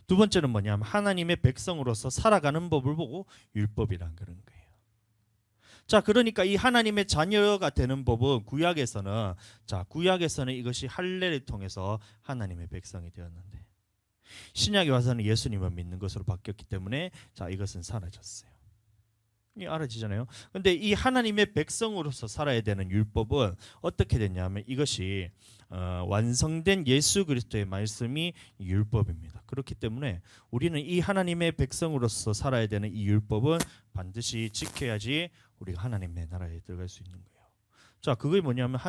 두 번째는 뭐냐면 하나님의 백성으로서 살아가는 법을 보고 율법이라는 그런 거예요. 자, 그러니까 이 하나님의 자녀가 되는 법은 구약에서는 이것이 할례를 통해서 하나님의 백성이 되었는데 신약에 와서는 예수님을 믿는 것으로 바뀌었기 때문에 자, 이것은 사라졌어요. 알아지잖아요. 근데 이 하나님의 백성으로서 살아야 되는 율법은 어떻게 됐냐면 이것이 완성된 예수 그리스도의 말씀이 율법입니다. 그렇기 때문에 우리는 이 하나님의 백성으로서 살아야 되는 이 율법은 반드시 지켜야지 우리가 하나님의 나라에 들어갈 수 있는 거예요. 자, 그게 뭐냐면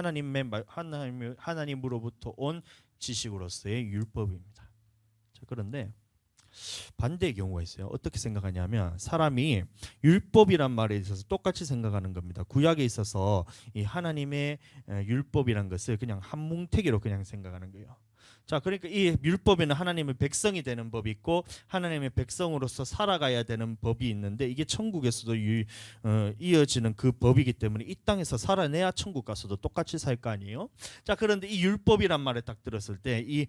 하나님으로부터 온 지식으로서의 율법입니다. 자, 그런데 반대의 경우가 있어요. 어떻게 생각하냐면 사람이 율법이란 말에 있어서 똑같이 생각하는 겁니다. 구약에 있어서 이 하나님의 율법이란 것을 그냥 한 뭉태기로 그냥 생각하는 거예요. 자, 그러니까 이 율법에는 하나님의 백성이 되는 법이 있고 하나님의 백성으로서 살아가야 되는 법이 있는데 이게 천국에서도 이어지는 그 법이기 때문에 이 땅에서 살아내야 천국 가서도 똑같이 살 거 아니에요. 자, 그런데 이 율법이란 말을 딱 들었을 때 이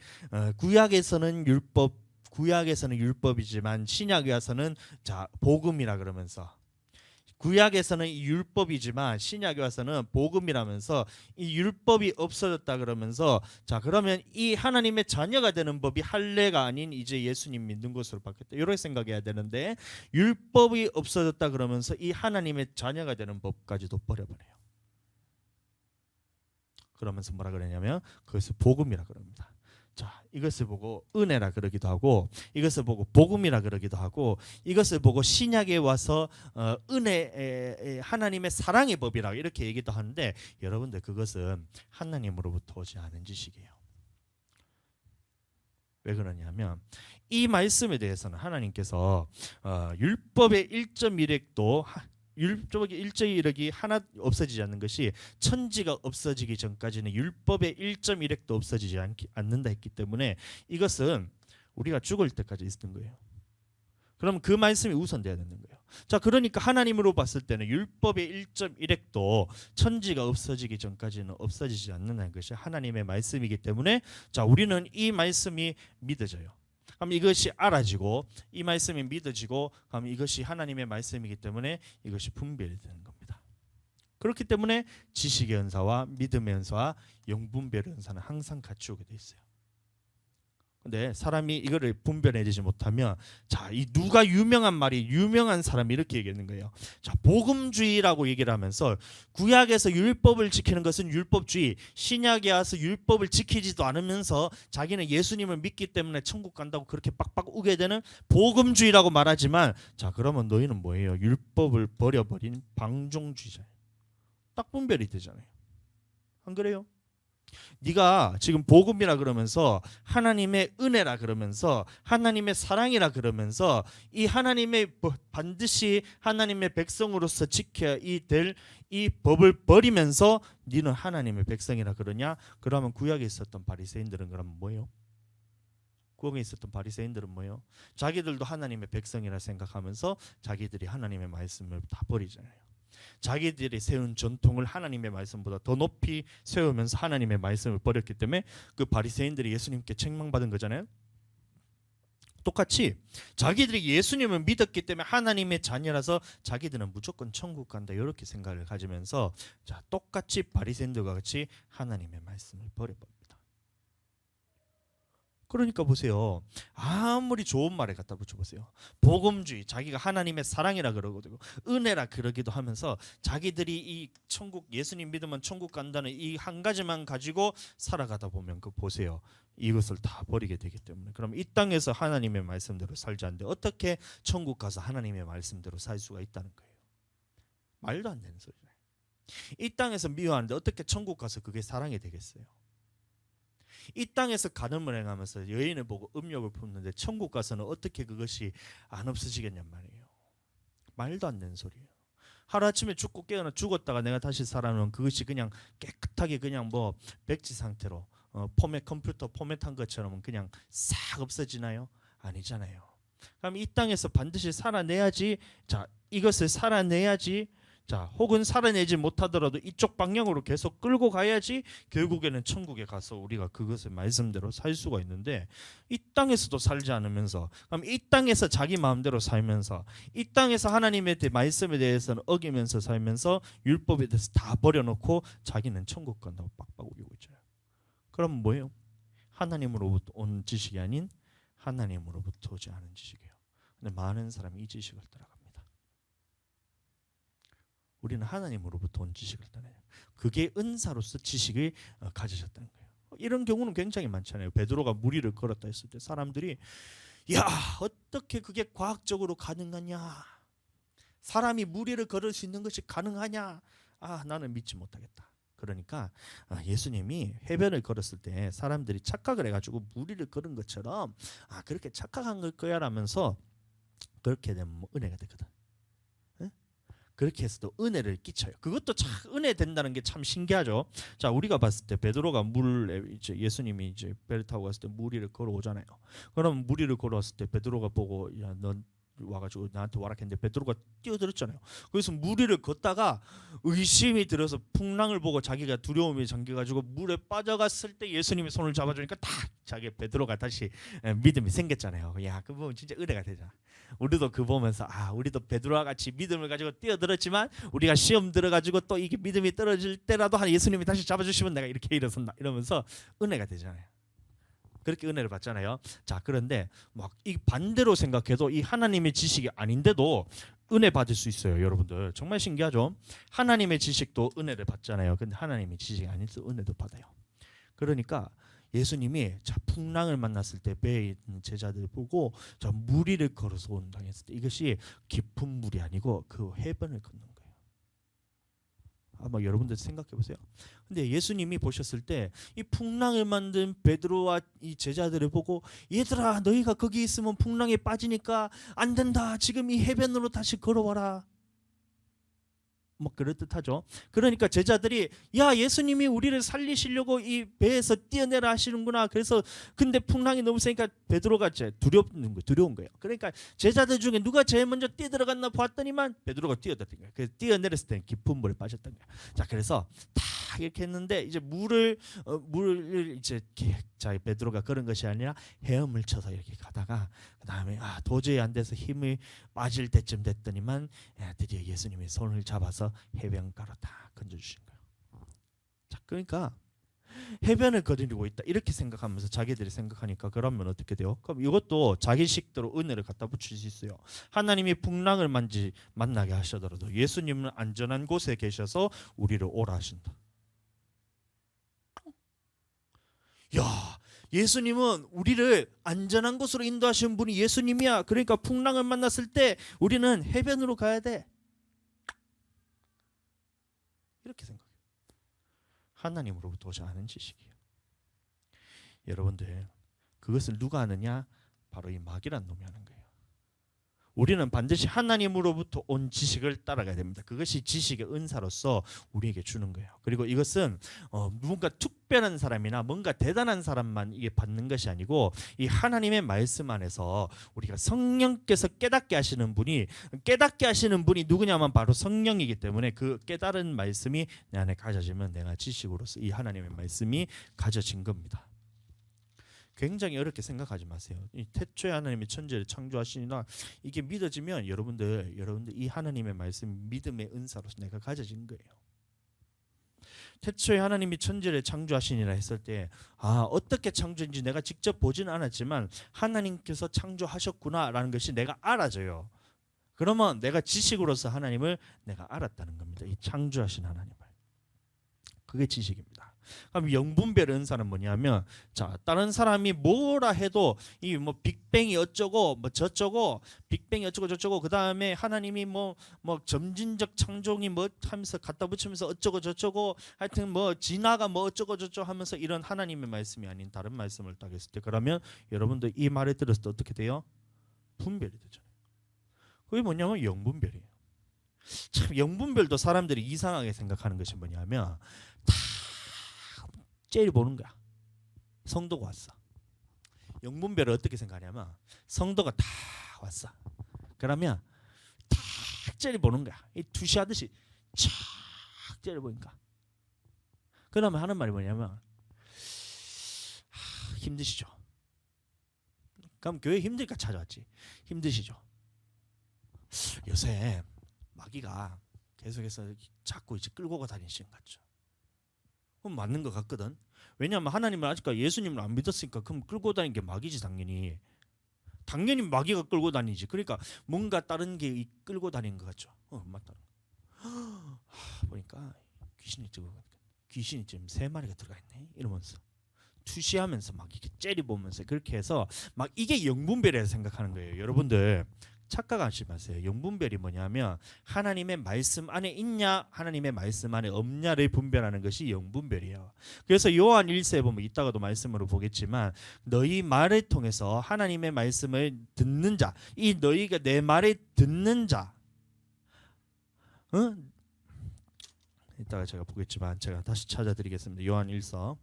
구약에서는 율법이지만 신약에 와서는 자, 복음이라 그러면서 구약에서는 율법이지만 신약에 와서는 복음이라면서 이 율법이 없어졌다 그러면서 자, 그러면 이 하나님의 자녀가 되는 법이 할례가 아닌 이제 예수님 믿는 것으로 바뀌었다. 이렇게 생각해야 되는데 율법이 없어졌다 그러면서 이 하나님의 자녀가 되는 법까지도 버려버려요. 그러면서 뭐라 그러냐면 그것을 복음이라 그럽니다. 자, 이것을 보고 은혜라 그러기도 하고 이것을 보고 복음이라 그러기도 하고 이것을 보고 신약에 와서 은혜 하나님의 사랑의 법이라 이렇게 얘기도 하는데 여러분들 그것은 하나님으로부터 오지 않은 지식이에요. 왜 그러냐면 이 말씀에 대해서는 하나님께서 율법의 1.1획도 율법의 1.1획이 하나 없어지지 않는 것이 천지가 없어지기 전까지는 율법의 1.1획도 없어지지 않는다 했기 때문에 이것은 우리가 죽을 때까지 있는 거예요. 그럼 그 말씀이 우선돼야 되는 거예요. 자, 그러니까 하나님으로 봤을 때는 율법의 1.1획도 천지가 없어지기 전까지는 없어지지 않는다는 것이 하나님의 말씀이기 때문에 자, 우리는 이 말씀이 믿어져요. 그럼 이것이 알아지고 이 말씀이 믿어지고 그럼 이것이 하나님의 말씀이기 때문에 이것이 분별이 되는 겁니다. 그렇기 때문에 지식의 은사와 믿음의 은사와 영분별의 은사는 항상 같이 오게 돼 있어요. 근데 사람이 이거를 분별해내지 못하면 자, 이 누가 유명한 사람이 이렇게 얘기하는 거예요. 자, 복음주의라고 얘기를 하면서 구약에서 율법을 지키는 것은 율법주의, 신약에 와서 율법을 지키지도 않으면서 자기는 예수님을 믿기 때문에 천국 간다고 그렇게 빡빡 우게 되는 복음주의라고 말하지만 자, 그러면 너희는 뭐예요? 율법을 버려버린 방종주의자예요. 딱 분별이 되잖아요. 안 그래요? 네가 지금 복음이라 그러면서 하나님의 은혜라 그러면서 하나님의 사랑이라 그러면서 이 하나님의 반드시 하나님의 백성으로서 지켜야 될 이 법을 버리면서 네는 하나님의 백성이라 그러냐? 그러면 구약에 있었던 바리새인들은 그러면 뭐예요? 구약에 있었던 바리새인들은 뭐예요? 자기들도 하나님의 백성이라 생각하면서 자기들이 하나님의 말씀을 다 버리잖아요. 자기들이 세운 전통을 하나님의 말씀보다 더 높이 세우면서 하나님의 말씀을 버렸기 때문에 그 바리새인들이 예수님께 책망받은 거잖아요. 똑같이 자기들이 예수님을 믿었기 때문에 하나님의 자녀라서 자기들은 무조건 천국 간다 이렇게 생각을 가지면서 자, 똑같이 바리새인들과 같이 하나님의 말씀을 버려버립니다. 그러니까 보세요. 아무리 좋은 말에 갖다 붙여보세요. 복음주의, 자기가 하나님의 사랑이라 그러고 은혜라 그러기도 하면서 자기들이 이 천국, 예수님 믿으면 천국 간다는 이 한 가지만 가지고 살아가다 보면 그 보세요. 이것을 다 버리게 되기 때문에 그럼 이 땅에서 하나님의 말씀대로 살지 않는데 어떻게 천국 가서 하나님의 말씀대로 살 수가 있다는 거예요. 말도 안 되는 소리잖아요. 이 땅에서 미워하는데 어떻게 천국 가서 그게 사랑이 되겠어요? 이 땅에서 간음을 행하면서 여인을 보고 음욕을 품는데 천국 가서는 어떻게 그것이 안 없어지겠냔 말이에요. 말도 안 되는 소리예요. 하루아침에 죽고 깨어나 죽었다가 내가 다시 살아나면 그것이 그냥 깨끗하게 그냥 뭐 백지 상태로 컴퓨터 포맷한 것처럼 그냥 싹 없어지나요? 아니잖아요. 그럼 이 땅에서 반드시 살아내야지. 자, 이것을 살아내야지. 자, 혹은 살아내지 못하더라도 이쪽 방향으로 계속 끌고 가야지 결국에는 천국에 가서 우리가 그것을 말씀대로 살 수가 있는데 이 땅에서도 살지 않으면서 그럼 이 땅에서 자기 마음대로 살면서 이 땅에서 하나님의 말씀에 대해서는 어기면서 살면서 율법에 대해서 다 버려놓고 자기는 천국 간다고 빡빡 우기고 있잖아요. 그럼 뭐예요? 하나님으로부터 온 지식이 아닌 하나님으로부터 오지 않은 지식이에요. 근데 많은 사람이 이 지식을 따라갑니다. 우리는 하나님으로부터 온 지식을 따라요. 그게 은사로서 지식을 가지셨다는 거예요. 이런 경우는 굉장히 많잖아요. 베드로가 무리를 걸었다 했을 때 사람들이 야 어떻게 그게 과학적으로 가능하냐? 사람이 무리를 걸을 수 있는 것이 가능하냐? 아 나는 믿지 못하겠다. 그러니까 예수님이 해변을 걸었을 때 사람들이 착각을 해가지고 무리를 걸은 것처럼 그렇게 착각한 걸 거야 라면서 그렇게 되면 은혜가 되거든. 그렇게 해서도 은혜를 끼쳐요. 그것도 참 은혜 된다는 게 참 신기하죠. 자, 우리가 봤을 때 베드로가 물에 이제 예수님이 이제 배를 타고 갔을 때 무리를 걸어오잖아요. 그럼 무리를 걸어왔을 때 베드로가 보고 야, 넌 와가지고 나한테 와라 했는데 베드로가 뛰어들었잖아요. 그래서 무리를 걷다가 의심이 들어서 풍랑을 보고 자기가 두려움에 잠겨가지고 물에 빠져갔을 때 예수님이 손을 잡아주니까 딱 자기 베드로가 다시 믿음이 생겼잖아요. 야, 그 보면 진짜 은혜가 되잖아. 우리도 그 보면서 우리도 베드로와 같이 믿음을 가지고 뛰어들었지만 우리가 시험 들어가지고 또 이게 믿음이 떨어질 때라도 예수님이 다시 잡아주시면 내가 이렇게 일어선다 이러면서 은혜가 되잖아요. 그렇게 은혜를 받잖아요. 자, 그런데 막 이 반대로 생각해도 이 하나님의 지식이 아닌데도 은혜 받을 수 있어요, 여러분들. 정말 신기하죠? 하나님의 지식도 은혜를 받잖아요. 근데 하나님의 지식이 아닌데도 은혜도 받아요. 그러니까 예수님이 자 풍랑을 만났을 때 배에 있는 제자들 보고 저 무리를 걸어서 온다 했을 때 이것이 깊은 물이 아니고 그 해변을 걷는 거예요. 아마 여러분들 생각해 보세요. 근데 예수님이 보셨을 때 이 풍랑을 만든 베드로와 이 제자들을 보고 얘들아 너희가 거기 있으면 풍랑에 빠지니까 안 된다. 지금 이 해변으로 다시 걸어와라. 뭐 그럴듯하죠. 그러니까 제자들이 야 예수님이 우리를 살리시려고 이 배에서 뛰어내라 하시는구나. 그래서 근데 풍랑이 너무 세니까 베드로가 두려운 거예요. 그러니까 제자들 중에 누가 제일 먼저 뛰어들어갔나 봤더니만 베드로가 뛰어들었던 거예요. 그래서 뛰어내렸을 때는 깊은 물에 빠졌던 거예요. 자 그래서 다 이렇게 했는데 이제 물을 이제 자 베드로가 그런 것이 아니라 헤엄을 쳐서 이렇게 가다가 그다음에 도저히 안 돼서 힘이 빠질 때쯤 됐더니만 드디어 예수님이 손을 잡아서 해변가로 다 건져주신 거예요. 자, 그러니까 해변을 거느리고 있다 이렇게 생각하면서 자기들이 생각하니까 그러면 어떻게 돼요? 그럼 이것도 자기식대로 은혜를 갖다 붙일 수 있어요. 하나님이 풍랑을 만나게 하시더라도 예수님은 안전한 곳에 계셔서 우리를 오라 하신다. 야, 예수님은 우리를 안전한 곳으로 인도하시는 분이 예수님이야. 그러니까 풍랑을 만났을 때 우리는 해변으로 가야 돼. 이렇게 생각해요. 하나님으로부터 오지 않은 지식이에요. 여러분들 그것을 누가 하느냐? 바로 이 마귀란 놈이 하는 거예요. 우리는 반드시 하나님으로부터 온 지식을 따라가야 됩니다. 그것이 지식의 은사로서 우리에게 주는 거예요. 그리고 이것은 누군가 특별한 사람이나 뭔가 대단한 사람만 이게 받는 것이 아니고 이 하나님의 말씀 안에서 우리가 성령께서 깨닫게 하시는 분이 누구냐면 바로 성령이기 때문에 그 깨달은 말씀이 내 안에 가져지면 내가 지식으로서 이 하나님의 말씀이 가져진 겁니다. 굉장히 어렵게 생각하지 마세요. 이 태초에 하나님이 천지를 창조하시니라 이게 믿어지면 여러분들 이 하나님의 말씀 믿음의 은사로서 내가 가져진 거예요. 태초에 하나님이 천지를 창조하시니라 했을 때 어떻게 창조인지 내가 직접 보지는 않았지만 하나님께서 창조하셨구나라는 것이 내가 알아져요. 그러면 내가 지식으로서 하나님을 내가 알았다는 겁니다. 이 창조하신 하나님을. 그게 지식입니다. 그럼 영분별 은사는 뭐냐면, 자, 다른 사람이 뭐라 해도 이 뭐 빅뱅이 어쩌고 뭐 저쩌고, 빅뱅이 어쩌고 저쩌고, 그 다음에 하나님이 뭐 점진적 창조이 뭐 하면서 갖다 붙이면서 어쩌고 저쩌고, 하여튼 뭐 진화가 뭐 어쩌고 저쩌고 하면서 이런 하나님의 말씀이 아닌 다른 말씀을 딱 했을 때, 그러면 여러분들 이 말을 들었을 때 어떻게 돼요? 분별이 되잖아요. 그게 뭐냐면 영분별이에요. 참 영분별도 사람들이 이상하게 생각하는 것이 뭐냐면, 다 째려 보는 거야. 성도가 왔어. 영분별을 어떻게 생각하냐면, 성도가 다 왔어. 그러면 탁 째려 보는 거야. 이 투시하듯이 촥 째려 보니까. 그러면 하는 말이 뭐냐면, 힘드시죠? 그럼 교회 힘드니까 찾아왔지. 힘드시죠? 요새 마귀가 계속해서 자꾸 이제 끌고 다니시는 것 같죠. 그럼 맞는 것 같거든. 왜냐하면 하나님을 아직까지 예수님을 안 믿었으니까 그럼 끌고 다니는 게 마귀지 당연히. 당연히 마귀가 끌고 다니지. 그러니까 뭔가 다른 게 끌고 다니는 것 같죠. 맞다. 보니까 귀신이 지금 3마리가 들어가 있네. 이러면서 투시하면서 막 이렇게 째려보면서 그렇게 해서 막 이게 영분별이라고 생각하는 거예요. 여러분들 착각하지 마세요. 영분별이 뭐냐면 하나님의 말씀 안에 있냐 하나님의 말씀 안에 없냐를 분별하는 것이 영분별이에요. 그래서 요한 1서에 보면 이따가도 말씀으로 보겠지만, 너희 말을 통해서 하나님의 말씀을 듣는 자, 이 너희가 내 말을 듣는 자, 이따가 제가 보겠지만 제가 다시 찾아드리겠습니다. 요한 1서.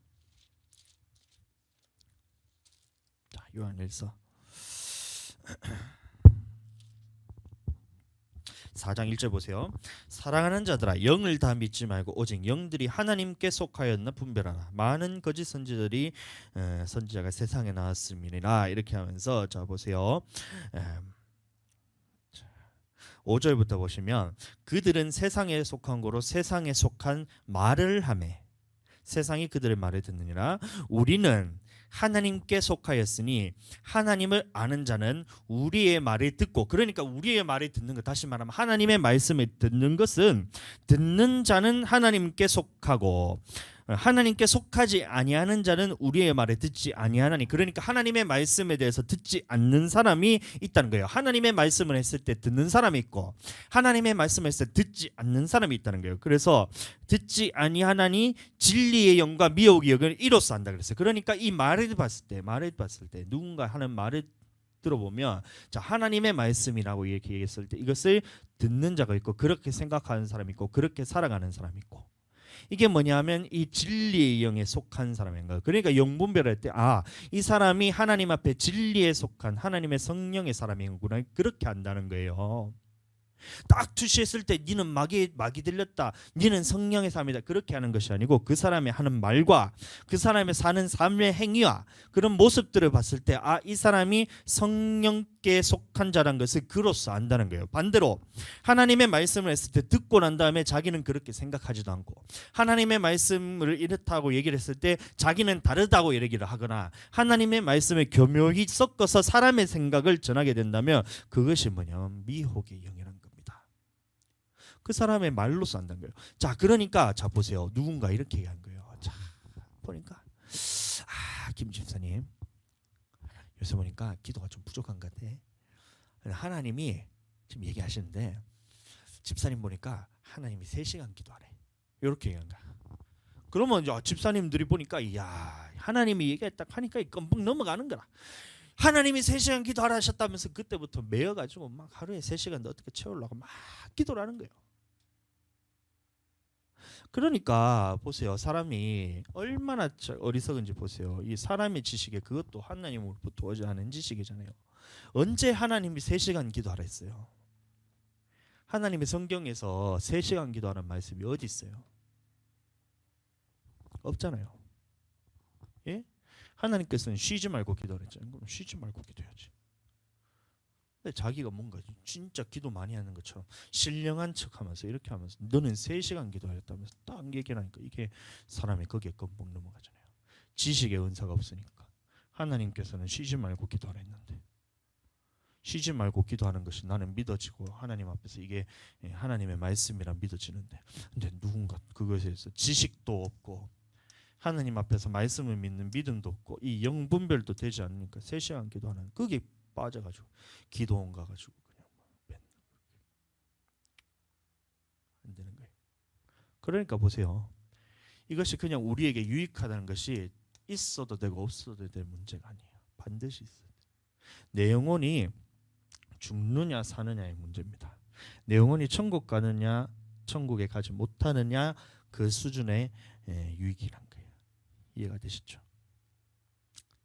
자, 요한 1서 4장 1절 보세요. 사랑하는 자들아, 영을 다 믿지 말고 오직 영들이 하나님께 속하였나 분별하라. 많은 거짓 선지자가 세상에 나왔음이니라. 이렇게 하면서 자 보세요. 5절부터 보시면, 그들은 세상에 속한 거로 세상에 속한 말을 하매 세상이 그들의 말을 듣느니라. 우리는 하나님께 속하였으니 하나님을 아는 자는 우리의 말을 듣고, 그러니까 우리의 말을 듣는 것, 다시 말하면 하나님의 말씀을 듣는 것은, 듣는 자는 하나님께 속하고 하나님께 속하지 아니하는 자는 우리의 말을 듣지 아니하나니. 그러니까 하나님의 말씀에 대해서 듣지 않는 사람이 있다는 거예요. 하나님의 말씀을 했을 때 듣는 사람이 있고 하나님의 말씀을 했을 때 듣지 않는 사람이 있다는 거예요. 그래서 듣지 아니하나니 진리의 영과 미혹의 영을 이로써 한다 그랬어요. 그러니까 이 말을 봤을 때 누군가 하는 말을 들어보면, 자, 하나님의 말씀이라고 이렇게 얘기했을 때 이것을 듣는 자가 있고, 그렇게 생각하는 사람이 있고, 그렇게 살아가는 사람이 있고, 이게 뭐냐면 이 진리의 영에 속한 사람인 거예요. 그러니까 영분별할 때 이 사람이 하나님 앞에 진리에 속한 하나님의 성령의 사람이구나, 그렇게 안다는 거예요. 딱 투시했을 때 니는 마귀 들렸다, 니는 성령의 사람이다, 그렇게 하는 것이 아니고 그 사람이 하는 말과 그 사람의 사는 삶의 행위와 그런 모습들을 봤을 때 이 사람이 성령께 속한 자란 것을 그로써 안다는 거예요. 반대로 하나님의 말씀을 했을 때 듣고 난 다음에 자기는 그렇게 생각하지도 않고, 하나님의 말씀을 이렇다고 얘기를 했을 때 자기는 다르다고 얘기를 하거나 하나님의 말씀을 교묘히 섞어서 사람의 생각을 전하게 된다면 그것이 뭐냐면 미혹의 영이라는 겁니다. 그 사람의 말로써 한다는 거예요. 자, 그러니까 자 보세요. 누군가 이렇게 얘기한 거예요. 자, 보니까 김 집사님 요새 보니까 기도가 좀 부족한 것 같아. 하나님이 지금 얘기하시는데 집사님 보니까 하나님이 3시간 기도하래. 이렇게 얘기한 거야. 그러면 집사님들이 보니까 하나님이 얘기했다 하니까 껌뻑 넘어가는 거라. 하나님이 3시간 기도하라 하셨다면서 그때부터 매여가지고 막 하루에 3시간 어떻게 채우려고 막 기도를 하는 거예요. 그러니까 보세요. 사람이 얼마나 어리석은지 보세요. 이 사람의 지식에 그것도 하나님으로부터 오지 않은 지식이잖아요. 언제 하나님이 3시간 기도하라 했어요? 하나님의 성경에서 3시간 기도하는 말씀이 어디 있어요? 없잖아요. 예? 하나님께서는 쉬지 말고 기도를 했잖아요. 그럼 쉬지 말고 기도해야지. 근데 자기가 뭔가 진짜 기도 많이 하는 것처럼 신령한 척하면서 이렇게 하면서 너는 3시간 기도하였다면서 딱 얘기하니까 이게 사람이 거기에 껌뻑 넘어가잖아요. 지식의 은사가 없으니까. 하나님께서는 쉬지 말고 기도하라 했는데 쉬지 말고 기도하는 것이 나는 믿어지고 하나님 앞에서 이게 하나님의 말씀이라 믿어지는데, 근데 누군가 그것에 대해서 지식도 없고 하나님 앞에서 말씀을 믿는 믿음도 없고 이 영분별도 되지 않으니까 3시간 기도하는 그게 빠져가지고 기도원 가가지고 그냥 맨날 안 되는 거예요. 그러니까 보세요. 이것이 그냥 우리에게 유익하다는 것이 있어도 되고 없어도 될 문제가 아니에요. 반드시 있어야 돼요. 내 영혼이 죽느냐 사느냐의 문제입니다. 내 영혼이 천국 가느냐 천국에 가지 못하느냐 그 수준의 유익이란 거예요. 이해가 되시죠?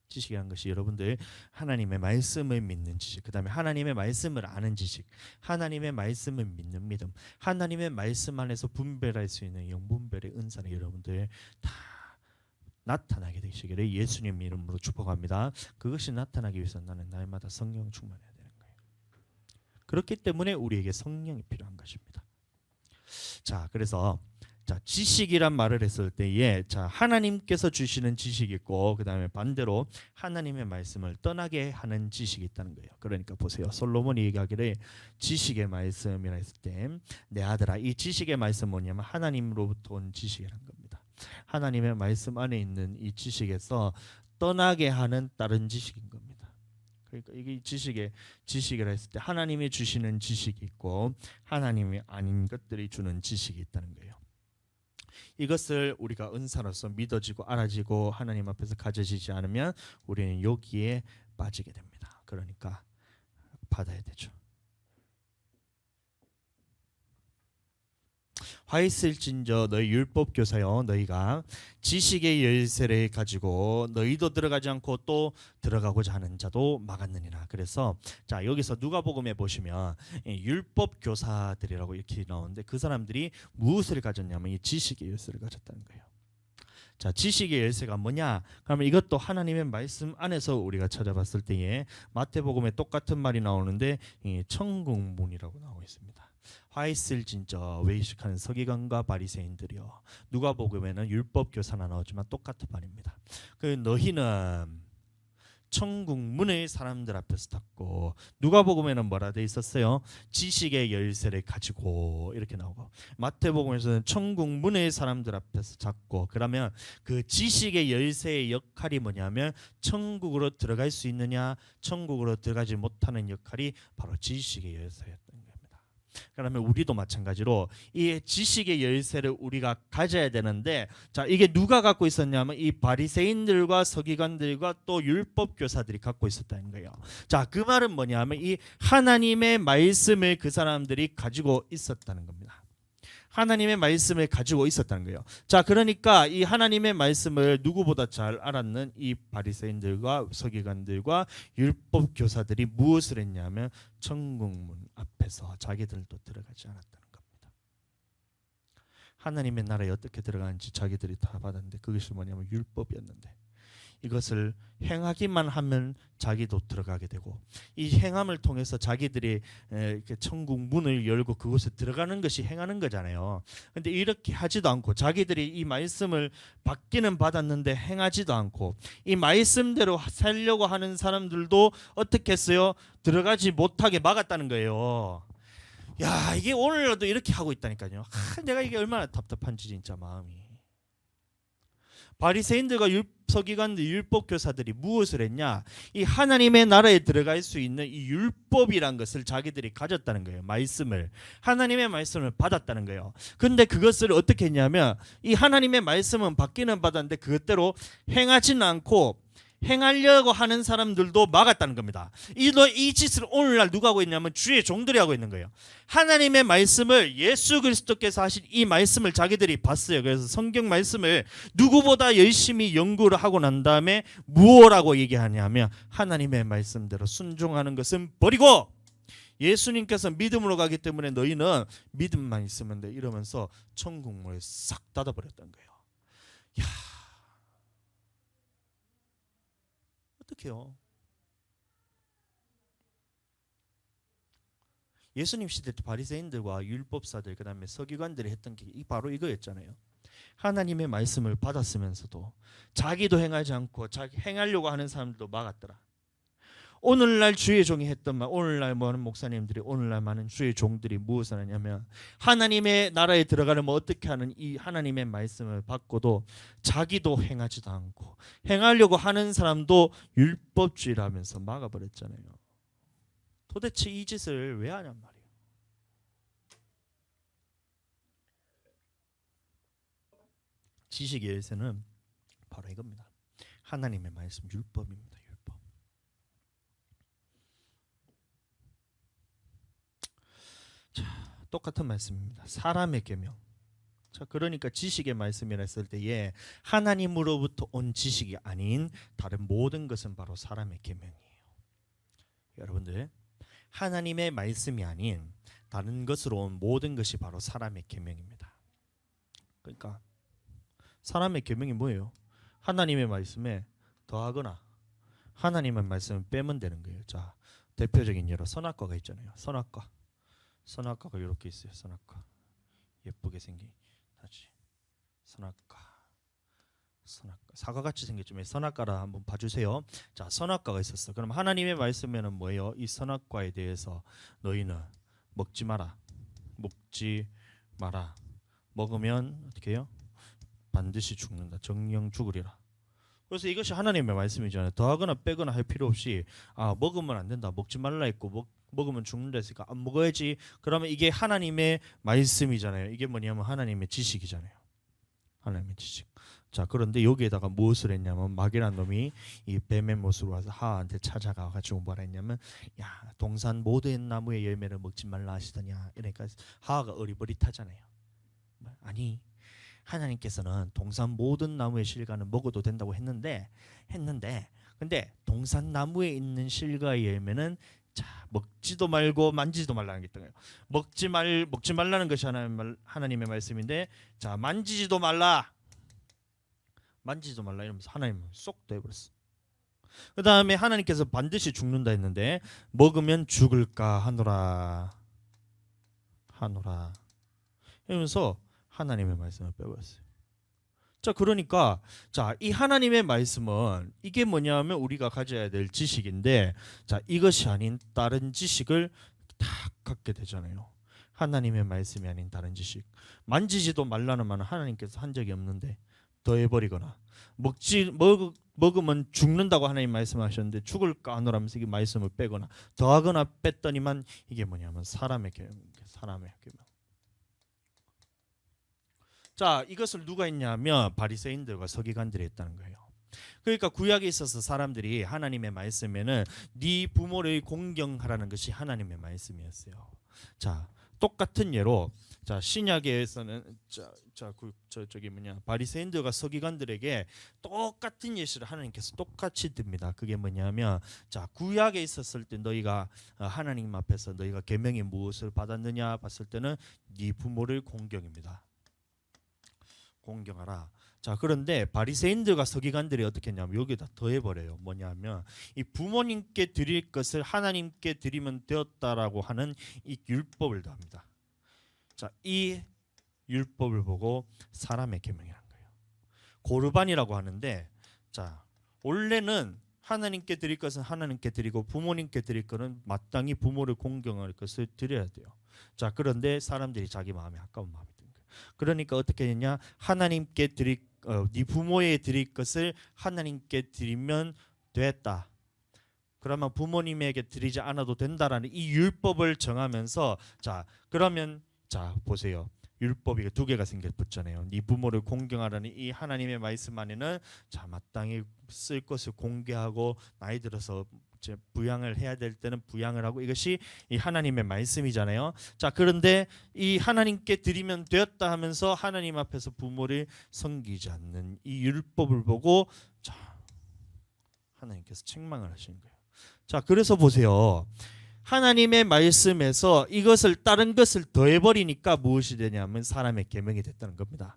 지식이라는 것이 여러분들 하나님의 말씀을 믿는 지식, 그 다음에 하나님의 말씀을 아는 지식, 하나님의 말씀을 믿는 믿음, 하나님의 말씀 안에서 분별할 수 있는 영분별의 은사를 여러분들 다 나타나게 되시기를 예수님 이름으로 축복합니다. 그것이 나타나기 위해서 나는 날마다 성령 충만해야 되는 거예요. 그렇기 때문에 우리에게 성령이 필요한 것입니다. 자, 그래서 지식이란 말을 했을 때에 하나님께서 주시는 지식이 있고 그 다음에 반대로 하나님의 말씀을 떠나게 하는 지식이 있다는 거예요. 그러니까 보세요. 솔로몬이 얘기하기를 지식의 말씀이라 했을 때 내 아들아 이 지식의 말씀 뭐냐면 하나님으로부터 온 지식이란 겁니다. 하나님의 말씀 안에 있는 이 지식에서 떠나게 하는 다른 지식인 겁니다. 그러니까 이게 지식이라 했을 때 하나님이 주시는 지식이 있고 하나님이 아닌 것들이 주는 지식이 있다는 거예요. 이것을 우리가 은사로서 믿어지고 알아지고 하나님 앞에서 가져지지 않으면 우리는 여기에 빠지게 됩니다. 그러니까 받아야 되죠. 화 있을진저 너희 율법 교사여 너희가 지식의 열쇠를 가지고 너희도 들어가지 않고 또 들어가고자 하는 자도 막았느니라. 그래서 여기서 누가복음에 보시면 율법 교사들이라고 이렇게 나오는데 그 사람들이 무엇을 가졌냐면 이 지식의 열쇠를 가졌다는 거예요. 지식의 열쇠가 뭐냐? 그러면 이것도 하나님의 말씀 안에서 우리가 찾아봤을 때에 마태복음에 똑같은 말이 나오는데 천국문이라고 나오고 있습니다. 화 있을진저 외식하는 서기관과 바리새인들이여. 누가복음에는 율법 교사나 나오지만 똑같은 말입니다. 너희는 천국 문을 사람들 앞에서 닫고, 누가복음에는 뭐라 돼 있었어요? 지식의 열쇠를 가지고 이렇게 나오고, 마태복음에서는 천국 문을 사람들 앞에서 닫고. 그러면 그 지식의 열쇠의 역할이 뭐냐면 천국으로 들어갈 수 있느냐 천국으로 들어가지 못하는 역할이 바로 지식의 열쇠였던 겁니다. 그러면 우리도 마찬가지로 이 지식의 열쇠를 우리가 가져야 되는데, 이게 누가 갖고 있었냐면 이 바리새인들과 서기관들과 또 율법 교사들이 갖고 있었다는 거예요. 그 말은 뭐냐면 이 하나님의 말씀을 그 사람들이 가지고 있었다는 겁니다. 하나님의 말씀을 가지고 있었다는 거예요. 그러니까 이 하나님의 말씀을 누구보다 잘 알았는 이 바리새인들과 서기관들과 율법 교사들이 무엇을 했냐면 천국문 앞에서 자기들도 들어가지 않았다는 겁니다. 하나님의 나라에 어떻게 들어가는지 자기들이 다 받았는데 그것이 뭐냐면 율법이었는데, 이것을 행하기만 하면 자기도 들어가게 되고, 이 행함을 통해서 자기들이 이렇게 천국 문을 열고 그곳에 들어가는 것이 행하는 거잖아요. 근데 이렇게 하지도 않고 자기들이 이 말씀을 받기는 받았는데 행하지도 않고 이 말씀대로 살려고 하는 사람들도 어떻게 했어요? 들어가지 못하게 막았다는 거예요. 야, 이게 오늘도 이렇게 하고 있다니까요. 내가 이게 얼마나 답답한지 진짜 마음이. 바리새인들과 서기관들, 율법 교사들이 무엇을 했냐? 이 하나님의 나라에 들어갈 수 있는 이 율법이란 것을 자기들이 가졌다는 거예요. 말씀을, 하나님의 말씀을 받았다는 거예요. 근데 그것을 어떻게 했냐면 이 하나님의 말씀은 받기는 받았는데 그것대로 행하지는 않고 행하려고 하는 사람들도 막았다는 겁니다. 이 짓을 오늘날 누가 하고 있냐면 주의 종들이 하고 있는 거예요. 하나님의 말씀을, 예수 그리스도께서 하신 이 말씀을 자기들이 봤어요. 그래서 성경 말씀을 누구보다 열심히 연구를 하고 난 다음에 무엇라고 얘기하냐면 하나님의 말씀대로 순종하는 것은 버리고 예수님께서 믿음으로 가기 때문에 너희는 믿음만 있으면 돼 이러면서 천국문을 싹 닫아버렸던 거예요. 야, 어떡해요? 예수님 시대 때 바리새인들과 율법사들 그다음에 서기관들이 했던 게 바로 이거였잖아요. 하나님의 말씀을 받았으면서도 자기도 행하지 않고 자기 행하려고 하는 사람들도 막았더라. 오늘날 주의 종이 했던 말, 오늘날 많은 목사님들이, 오늘날 많은 주의 종들이 무엇을 하냐면 하나님의 나라에 들어가려면 어떻게 하는 이 하나님의 말씀을 받고도 자기도 행하지도 않고 행하려고 하는 사람도 율법주의라면서 막아버렸잖아요. 도대체 이 짓을 왜 하냔 말이에요. 지식의 열쇠는 바로 이겁니다. 하나님의 말씀, 율법입니다. 율법. 자, 똑같은 말씀입니다. 사람의 계명. 자, 그러니까 지식의 말씀이라 했을 때에 하나님으로부터 온 지식이 아닌 다른 모든 것은 바로 사람의 계명이에요. 여러분들, 하나님의 말씀이 아닌 다른 것으로 온 모든 것이 바로 사람의 계명입니다. 그러니까 사람의 계명이 뭐예요? 하나님의 말씀에 더하거나 하나님의 말씀을 빼면 되는 거예요. 자, 대표적인 예로 선악과가 있잖아요. 선악과가 이렇게 있어요. 선악과 예쁘게 생긴 다시 선악과 사과같이 생겼지만 선악과라 한번 봐주세요. 자, 선악과가 있었어. 그럼 하나님의 말씀에는 뭐예요? 이 선악과에 대해서 너희는 먹지 마라. 먹으면 어떻게 해요? 반드시 죽는다. 정령 죽으리라. 그래서 이것이 하나님의 말씀이잖아요. 더하거나 빼거나 할 필요 없이 먹으면 안 된다. 먹지 말라 했고 먹으면 죽는다 했으니까 안 먹어야지. 그러면 이게 하나님의 말씀이잖아요. 이게 뭐냐면 하나님의 지식이잖아요. 하나님의 지식. 자, 그런데 여기에다가 무엇을 했냐면 마귀란 놈이 이 뱀의 모습으로 와서 하와한테 찾아가 가지고 뭐라 했냐면 야, 동산 모든 나무의 열매를 먹지 말라 하시더냐. 이러니까 하와가 어리버리하잖아요. 아니, 하나님께서는 동산 모든 나무의 실과는 먹어도 된다고 했는데 근데 동산 나무에 있는 실과의 열매는 자, 먹지도 말고 만지지도 말라는 게 있던 거예요. 먹지 말라는 것이 하나님의 말씀인데 자, 만지지도 말라 이러면서 하나님은 쏙 떼버렸어. 그 다음에 하나님께서 반드시 죽는다 했는데 먹으면 죽을까 하노라 이러면서 하나님의 말씀을 빼버렸어요. 자, 그러니까 이 하나님의 말씀은 이게 뭐냐면 우리가 가져야 될 지식인데 자, 이것이 아닌 다른 지식을 다 갖게 되잖아요. 하나님의 말씀이 아닌 다른 지식. 만지지도 말라는 말은 하나님께서 한 적이 없는데 더해버리거나 먹으면 죽는다고 하나님 말씀하셨는데 죽을까 하노라면서 이 말씀을 빼거나 더하거나 뺐더니만 이게 뭐냐면 사람의 계명. 자, 이것을 누가 했냐면 바리새인들과 서기관들이 했다는 거예요. 그러니까 구약에 있어서 사람들이 하나님의 말씀에는 네 부모를 공경하라는 것이 하나님의 말씀이었어요. 자, 똑같은 예로 자, 신약에서는 바리새인들과 서기관들에게 똑같은 예시를 하나님께서 똑같이 듭니다. 그게 뭐냐면 자, 구약에 있었을 때 너희가 하나님 앞에서 너희가 계명이 무엇을 받았느냐 봤을 때는 네 부모를 공경입니다. 공경하라. 자, 그런데 바리새인들과 서기관들이 어떻게 했냐면 여기다 더해버려요. 뭐냐면 이 부모님께 드릴 것을 하나님께 드리면 되었다라고 하는 이 율법을 더합니다. 자, 이 율법을 보고 사람의 계명이라는 거예요. 고르반이라고 하는데 자, 원래는 하나님께 드릴 것은 하나님께 드리고 부모님께 드릴 것은 마땅히 부모를 공경할 것을 드려야 돼요. 자, 그런데 사람들이 자기 마음에 아까운 마음이 든 거예요. 그러니까 어떻게 했냐? 하나님께 네 부모에 드릴 것을 하나님께 드리면 됐다. 그러면 부모님에게 드리지 않아도 된다라는 이 율법을 정하면서 자, 그러면 자, 보세요. 율법이 두 개가 붙잖아요. 네 부모를 공경하라는 이 하나님의 말씀 안에는 자, 마땅히 쓸 것을 공개하고 나이 들어서 이제 부양을 해야 될 때는 부양을 하고 이것이 이 하나님의 말씀이잖아요. 자, 그런데 이 하나님께 드리면 되었다 하면서 하나님 앞에서 부모를 섬기지 않는 이 율법을 보고 자, 하나님께서 책망을 하시는 거예요. 자, 그래서 보세요. 하나님의 말씀에서 이것을 다른 것을 더해버리니까 무엇이 되냐면 사람의 계명이 됐다는 겁니다.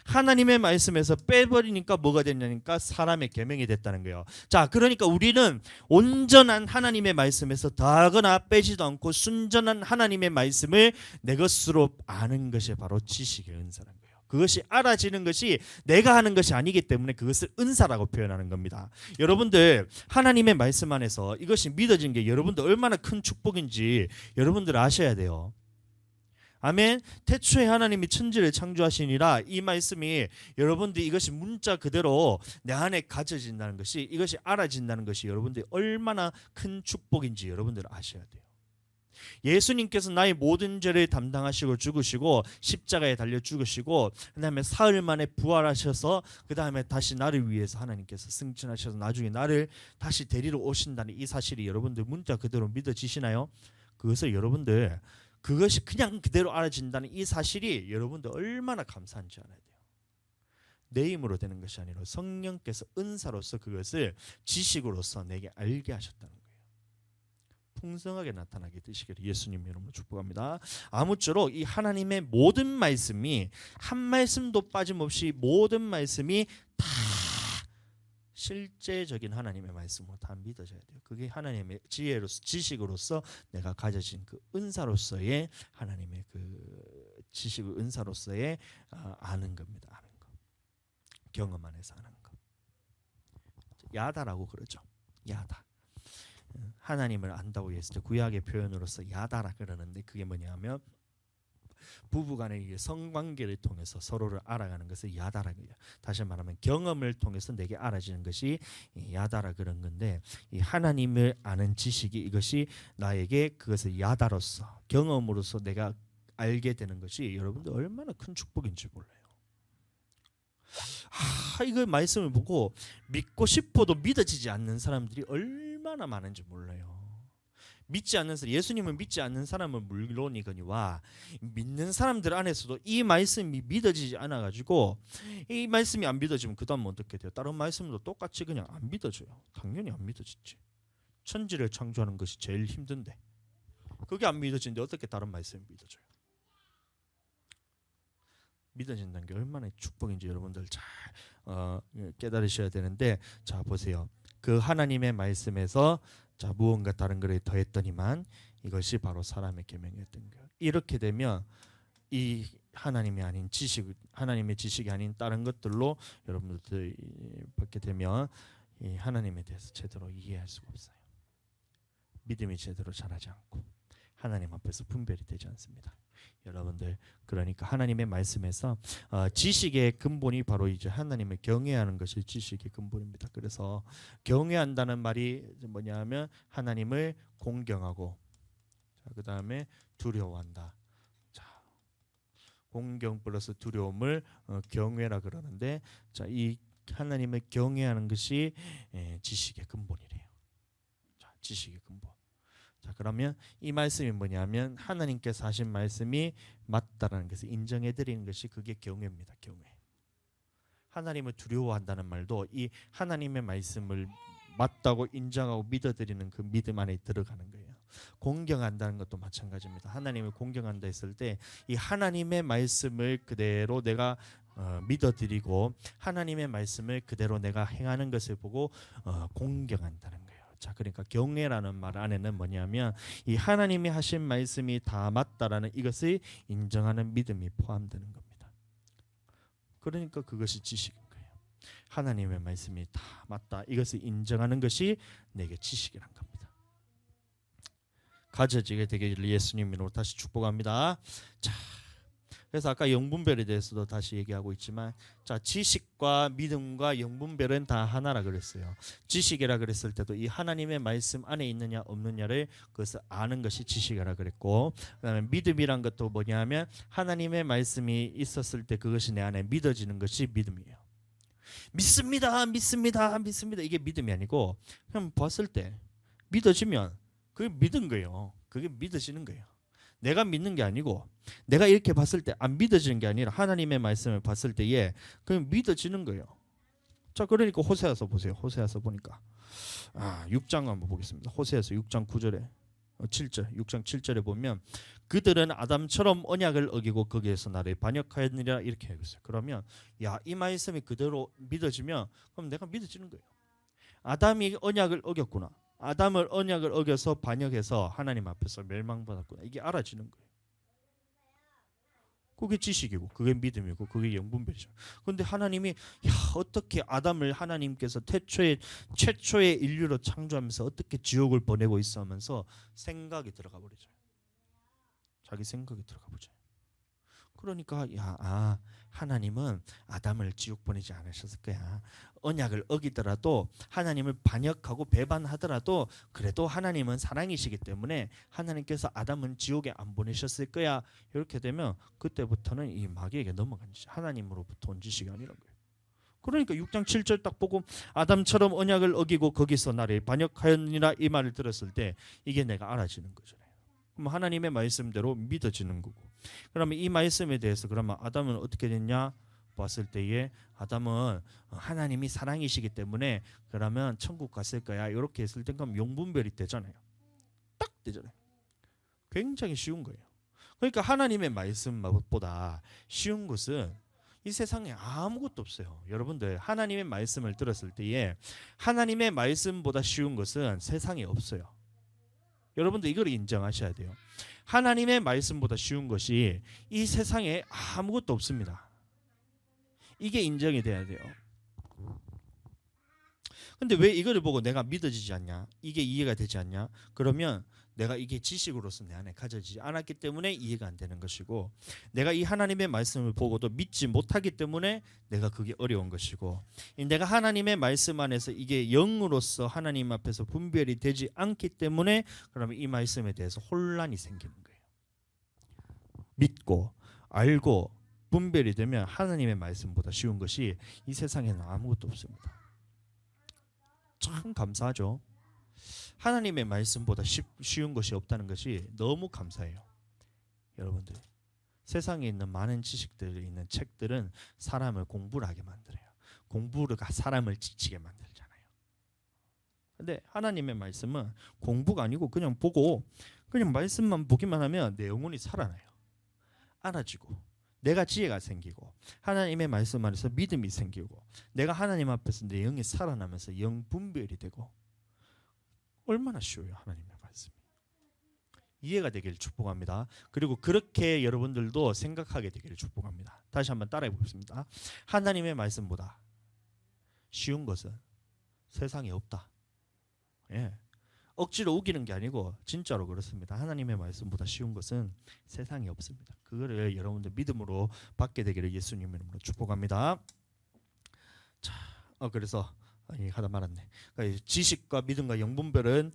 하나님의 말씀에서 빼버리니까 뭐가 됐냐니까 사람의 계명이 됐다는 거예요. 자, 그러니까 우리는 온전한 하나님의 말씀에서 더하거나 빼지도 않고 순전한 하나님의 말씀을 내 것으로 아는 것이 바로 지식의 은사라는 거예요. 그것이 알아지는 것이 내가 하는 것이 아니기 때문에 그것을 은사라고 표현하는 겁니다. 여러분들 하나님의 말씀 안에서 이것이 믿어진 게 여러분들 얼마나 큰 축복인지 여러분들 아셔야 돼요. 아멘. 태초에 하나님이 천지를 창조하시니라, 이 말씀이 여러분들이 이것이 문자 그대로 내 안에 가져진다는 것이, 이것이 알아진다는 것이 여러분들이 얼마나 큰 축복인지 여러분들 아셔야 돼요. 예수님께서 나의 모든 죄를 담당하시고 죽으시고 십자가에 달려 죽으시고 그다음에 사흘 만에 부활하셔서 그다음에 다시 나를 위해서 하나님께서 승천하셔서 나중에 나를 다시 데리러 오신다는 이 사실이 여러분들 문자 그대로 믿어지시나요? 그것을 여러분들 그것이 그냥 그대로 알아진다는 이 사실이 여러분들 얼마나 감사한지 알아야 돼요. 내 힘으로 되는 것이 아니라 성령께서 은사로서 그것을 지식으로서 내게 알게 하셨다는 거예요. 풍성하게 나타나게 되시기를 예수님 이름으로 축복합니다. 아무쪼록 이 하나님의 모든 말씀이 한 말씀도 빠짐없이 모든 말씀이 다 실제적인 하나님의 말씀으로 다 믿어져야 돼요. 그게 하나님의 지혜로서 지식으로서 내가 가져진 그 은사로서의 하나님의 그 지식 은사로서의 아는 겁니다. 아는 거. 경험 안에서 아는 거. 야다라고 그러죠. 야다. 하나님을 안다고 했을 때 구약의 표현으로서 야다라 그러는데 그게 뭐냐면 부부간의 성관계를 통해서 서로를 알아가는 것을 야다라 그래요. 다시 말하면 경험을 통해서 내게 알아지는 것이 야다라 그런 건데, 이 하나님을 아는 지식이 이것이 나에게 그것을 야다로서 경험으로서 내가 알게 되는 것이 여러분들 얼마나 큰 축복인지 몰라요. 이거 말씀을 보고 믿고 싶어도 믿어지지 않는 사람들이 얼마나 많은지 몰라요. 믿지 않는 사람, 예수님을 믿지 않는 사람은 물론이거니와 믿는 사람들 안에서도 이 말씀이 믿어지지 않아가지고 이 말씀이 안 믿어지면 그 다음 어떻게 돼요? 다른 말씀도 똑같이 그냥 안 믿어져요. 당연히 안 믿어지지. 천지를 창조하는 것이 제일 힘든데 그게 안 믿어지는데 어떻게 다른 말씀이 믿어져요? 믿어진다는 게 얼마나 축복인지 여러분들 잘 깨달으셔야 되는데, 자 보세요. 그 하나님의 말씀에서 자 무언가 다른 것을 더했더니만 이것이 바로 사람의 계명이었던 거예요. 이렇게 되면 이 하나님이 아닌 지식, 하나님의 지식이 아닌 다른 것들로 여러분들 받게 되면 이 하나님에 대해서 제대로 이해할 수가 없어요. 믿음이 제대로 자라지 않고 하나님 앞에서 분별이 되지 않습니다. 여러분들 그러니까 하나님의 말씀에서 지식의 근본이 바로 이제 하나님을 경외하는 것이 지식의 근본입니다. 그래서 경외한다는 말이 뭐냐면 하나님을 공경하고, 그 다음에 두려워한다. 자, 공경 플러스 두려움을 경외라 그러는데, 자, 이 하나님을 경외하는 것이 지식의 근본이래요. 자, 지식의 근본. 자, 그러면 이 말씀이 뭐냐면 하나님께서 하신 말씀이 맞다라는 것을 인정해 드리는 것이 그게 경외입니다. 경외. 하나님을 두려워한다는 말도 이 하나님의 말씀을 맞다고 인정하고 믿어드리는 그 믿음 안에 들어가는 거예요. 공경한다는 것도 마찬가지입니다. 하나님을 공경한다 했을 때 이 하나님의 말씀을 그대로 내가 믿어드리고 하나님의 말씀을 그대로 내가 행하는 것을 보고 공경한다는 거예요. 자, 그러니까 경외라는 말 안에는 뭐냐면 이 하나님이 하신 말씀이 다 맞다라는 이것을 인정하는 믿음이 포함되는 겁니다. 그러니까 그것이 지식인 거예요. 하나님의 말씀이 다 맞다, 이것을 인정하는 것이 내게 지식이란 겁니다. 가져지게 되기를 예수님 이름으로 다시 축복합니다. 자, 그래서 아까 영분별에 대해서도 다시 얘기하고 있지만, 자, 지식과 믿음과 영분별은 다 하나라 그랬어요. 지식이라 그랬을 때도 이 하나님의 말씀 안에 있느냐 없느냐를 그것을 아는 것이 지식이라 그랬고, 그다음에 믿음이란 것도 뭐냐면 하나님의 말씀이 있었을 때 그것이 내 안에 믿어지는 것이 믿음이에요. 믿습니다, 믿습니다, 믿습니다, 이게 믿음이 아니고 그냥 봤을 때 믿어지면 그게 믿은 거예요. 그게 믿어지는 거예요. 내가 믿는 게 아니고 내가 이렇게 봤을 때 안 믿어지는 게 아니라 하나님의 말씀을 봤을 때에 그냥 믿어지는 거예요. 자, 그러니까 호세아서 보세요. 호세아서 보니까 6장 한번 보겠습니다. 호세아서 6장 9절에 7절 6장 7절에 보면 그들은 아담처럼 언약을 어기고 거기에서 나를 반역하였느니라 이렇게 하고 있어요. 그러면 이 말씀이 그대로 믿어지면 그럼 내가 믿어지는 거예요. 아담이 언약을 어겼구나. 아담을 언약을 어겨서 반역해서 하나님 앞에서 멸망받았구나. 이게 알아지는 거예요. 그게 지식이고 그게 믿음이고 그게 영분별이죠. 그런데 하나님이 어떻게 아담을 하나님께서 최초의 인류로 창조하면서 어떻게 지옥을 보내고 있어 하면서 생각이 들어가 버리죠. 자기 생각이 들어가 보죠. 그러니까 하나님은 아담을 지옥 보내지 않으셨을 거야. 언약을 어기더라도 하나님을 반역하고 배반하더라도 그래도 하나님은 사랑이시기 때문에 하나님께서 아담은 지옥에 안 보내셨을 거야. 이렇게 되면 그때부터는 이 마귀에게 넘어간 짓이 하나님으로부터 온 지식이 아니란 거예요. 그러니까 6장 7절 딱 보고 아담처럼 언약을 어기고 거기서 나를 반역하였느니라 이 말을 들었을 때 이게 내가 알아지는 거잖아요. 그럼 하나님의 말씀대로 믿어지는 거고. 그러면 이 말씀에 대해서 그러면 아담은 어떻게 됐냐 봤을 때에 아담은 하나님이 사랑이시기 때문에 그러면 천국 갔을 거야. 이렇게 했을 때 그럼 용분별이 되잖아요. 딱 되잖아요. 굉장히 쉬운 거예요. 그러니까 하나님의 말씀보다 쉬운 것은 이 세상에 아무것도 없어요. 여러분들 하나님의 말씀을 들었을 때에 하나님의 말씀보다 쉬운 것은 세상에 없어요. 여러분들 이걸 인정하셔야 돼요. 하나님의 말씀보다 쉬운 것이 이 세상에 아무것도 없습니다. 이게 인정이 돼야 돼요. 근데 왜 이거를 보고 내가 믿어지지 않냐? 이게 이해가 되지 않냐? 그러면 내가 이게 지식으로서 내 안에 가져지지 않았기 때문에 이해가 안 되는 것이고, 내가 이 하나님의 말씀을 보고도 믿지 못하기 때문에 내가 그게 어려운 것이고, 내가 하나님의 말씀 안에서 이게 영으로서 하나님 앞에서 분별이 되지 않기 때문에 그러면 이 말씀에 대해서 혼란이 생기는 거예요. 믿고 알고 분별이 되면 하나님의 말씀보다 쉬운 것이 이 세상에는 아무것도 없습니다. 참 감사하죠. 하나님의 말씀보다 쉬운 것이 없다는 것이 너무 감사해요. 여러분들 세상에 있는 많은 지식들이 있는 책들은 사람을 공부를 하게 만들어요. 공부가 사람을 지치게 만들잖아요. 근데 하나님의 말씀은 공부가 아니고 그냥 보고 그냥 말씀만 보기만 하면 내 영혼이 살아나요. 알아지고 내가 지혜가 생기고 하나님의 말씀 안에서 믿음이 생기고 내가 하나님 앞에서 내 영이 살아나면서 영 분별이 되고, 얼마나 쉬워요. 하나님의 말씀이 이해가 되기를 축복합니다. 그리고 그렇게 여러분들도 생각하게 되기를 축복합니다. 다시 한번 따라해 보겠습니다. 하나님의 말씀보다 쉬운 것은 세상에 없다. 억지로 우기는 게 아니고 진짜로 그렇습니다. 하나님의 말씀보다 쉬운 것은 세상에 없습니다. 그거를 여러분들 믿음으로 받게 되기를 예수님 이름으로 축복합니다. 자, 그래서 하다 말았네. 그러니까 지식과 믿음과 영분별은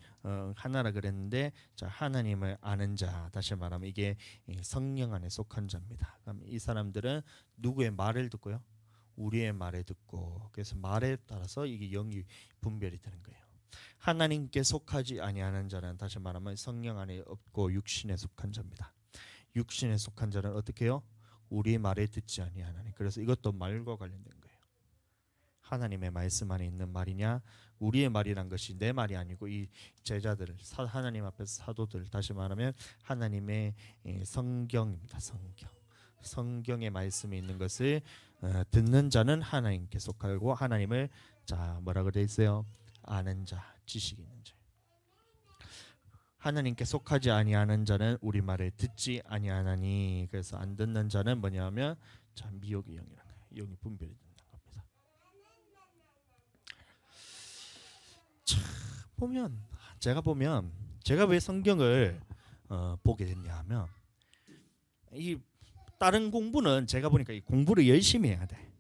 하나라 그랬는데, 자, 하나님을 아는 자, 다시 말하면 이게 성령 안에 속한 자입니다. 그럼 이 사람들은 누구의 말을 듣고요? 우리의 말을 듣고, 그래서 말에 따라서 이게 영이 분별이 되는 거예요. 하나님께 속하지 아니하는 자는 다시 말하면 성령 안에 없고 육신에 속한 자입니다. 육신에 속한 자는 어떻게 해요? 우리의 말에 듣지 아니하나니. 그래서 이것도 말과 관련된 거예요. 하나님의 말씀 안에 있는 말이냐, 우리의 말이란 것이 내 말이 아니고 이 제자들, 하나님 앞에서 사도들, 다시 말하면 하나님의 성경입니다. 성경의 말씀이 있는 것을 듣는 자는 하나님께 속하고 하나님을 뭐라 그래 있어요? 아는 자, 지식이 있는 자. 하나님께 속하지 아니하는 자는 우리 말을 듣지 아니하나니. 그래서 안 듣는 자는 뭐냐면 미혹의 영이라는 거예요. 영이 분별이 된다는 겁니다. 참 제가 왜 성경을 보게 됐냐 하면, 이 다른 공부는 제가 보니까 이 공부를 열심히 해야 돼.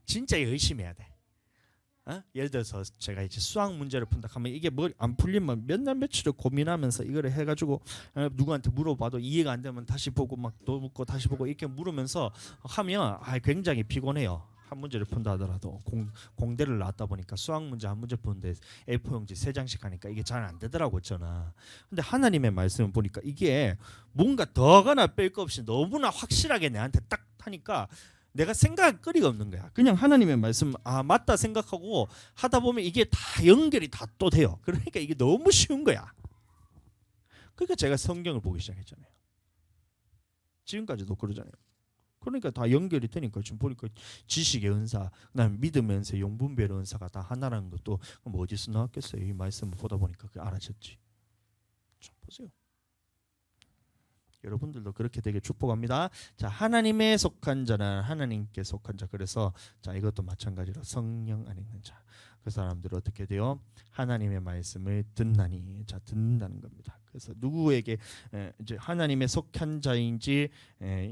진짜 열심히 해야 돼. 예를 들어서 제가 이제 수학 문제를 푼다 하면 이게 뭐 안 풀리면 몇 날 며칠을 고민하면서 이거를 해가지고 누구한테 물어봐도 이해가 안 되면 다시 보고 막 또 묻고 다시 보고 이렇게 물으면서 하면 굉장히 피곤해요. 한 문제를 푼다 하더라도 공대를 나왔다 보니까 수학 문제 한 문제 푸는데 A4 용지 3장씩 하니까 이게 잘 안 되더라고 저는. 근데 하나님의 말씀을 보니까 이게 뭔가 더하거나 뺄 거 없이 너무나 확실하게 내한테 딱 하니까 내가 생각할 거리가 없는 거야. 그냥 하나님의 말씀 맞다 생각하고 하다 보면 이게 다 연결이 다 또 돼요. 그러니까 이게 너무 쉬운 거야. 그러니까 제가 성경을 보기 시작했잖아요. 지금까지도 그러잖아요. 그러니까 다 연결이 되니까 지금 보니까 지식의 은사, 그다음에 믿음의 은사, 용분별의 은사가 다 하나라는 것도 뭐 어디서 나왔겠어요? 이 말씀을 보다 보니까 그 알아졌지. 좀 보세요. 여러분들도 그렇게 되게 축복합니다. 자, 하나님에 속한 자는 하나님께 속한 자. 그래서 자, 이것도 마찬가지로 성령 안에 있는 자. 그 사람들은 어떻게 돼요? 하나님의 말씀을 듣나니. 자, 듣는다는 겁니다. 그래서 누구에게 이제 하나님에 속한 자인지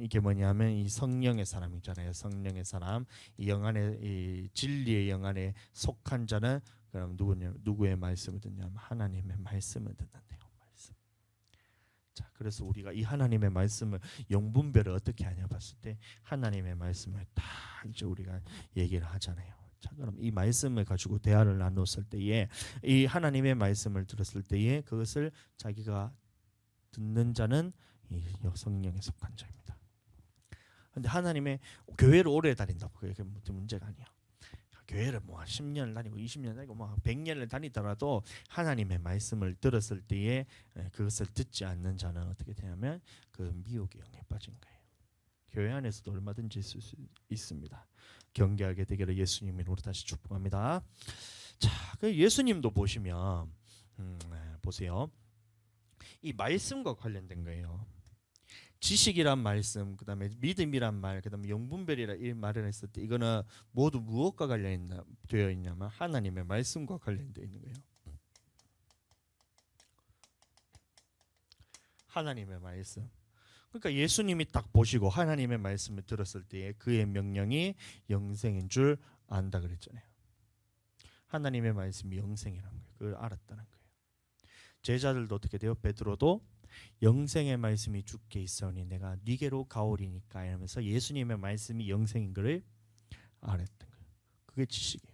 이게 뭐냐면 이 성령의 사람이잖아요. 성령의 사람. 이 영 안에 이 진리의 영 안에 속한 자는 그럼 누구의 말씀을 듣냐면 하나님의 말씀을 듣는데요. 자, 그래서 우리가 이 하나님의 말씀을 영분별을 어떻게 하냐 봤을 때 하나님의 말씀을 다 이제 우리가 얘기를 하잖아요. 자, 그럼 이 말씀을 가지고 대화를 나눴을 때에 이 하나님의 말씀을 들었을 때에 그것을 자기가 듣는 자는 이 성령에 속한 자입니다. 근데 하나님의 교회를 오래 다닌다고 그게 문제가 아니야. 교회를 뭐 10년을 다니고 20년 다니고 뭐 100년을 다니더라도 하나님의 말씀을 들었을 때에 그것을 듣지 않는 자는 어떻게 되냐면 그 미혹의 영에 빠진 거예요. 교회 안에서도 얼마든지 있을 수 있습니다. 경계하게 되기를 예수님의 이름으로 다시 축복합니다. 자, 그 예수님도 보시면 보세요. 이 말씀과 관련된 거예요. 지식이란 말씀, 그다음에 믿음이란 말, 그다음에 영분별이라 이 말을 했을 때 이거는 모두 무엇과 관련되어 있냐면 하나님의 말씀과 관련되어 있는 거예요. 하나님의 말씀. 그러니까 예수님이 딱 보시고 하나님의 말씀을 들었을 때에 그의 명령이 영생인 줄 안다 그랬잖아요. 하나님의 말씀이 영생이라는 거예요. 그걸 알았다는 거예요. 제자들도 어떻게 돼요? 베드로도 영생의 말씀이 주께 있으니 내가 네게로 가오리니까 이러면서 예수님의 말씀이 영생인 것을 알았던 거예요. 그게 지식이에요.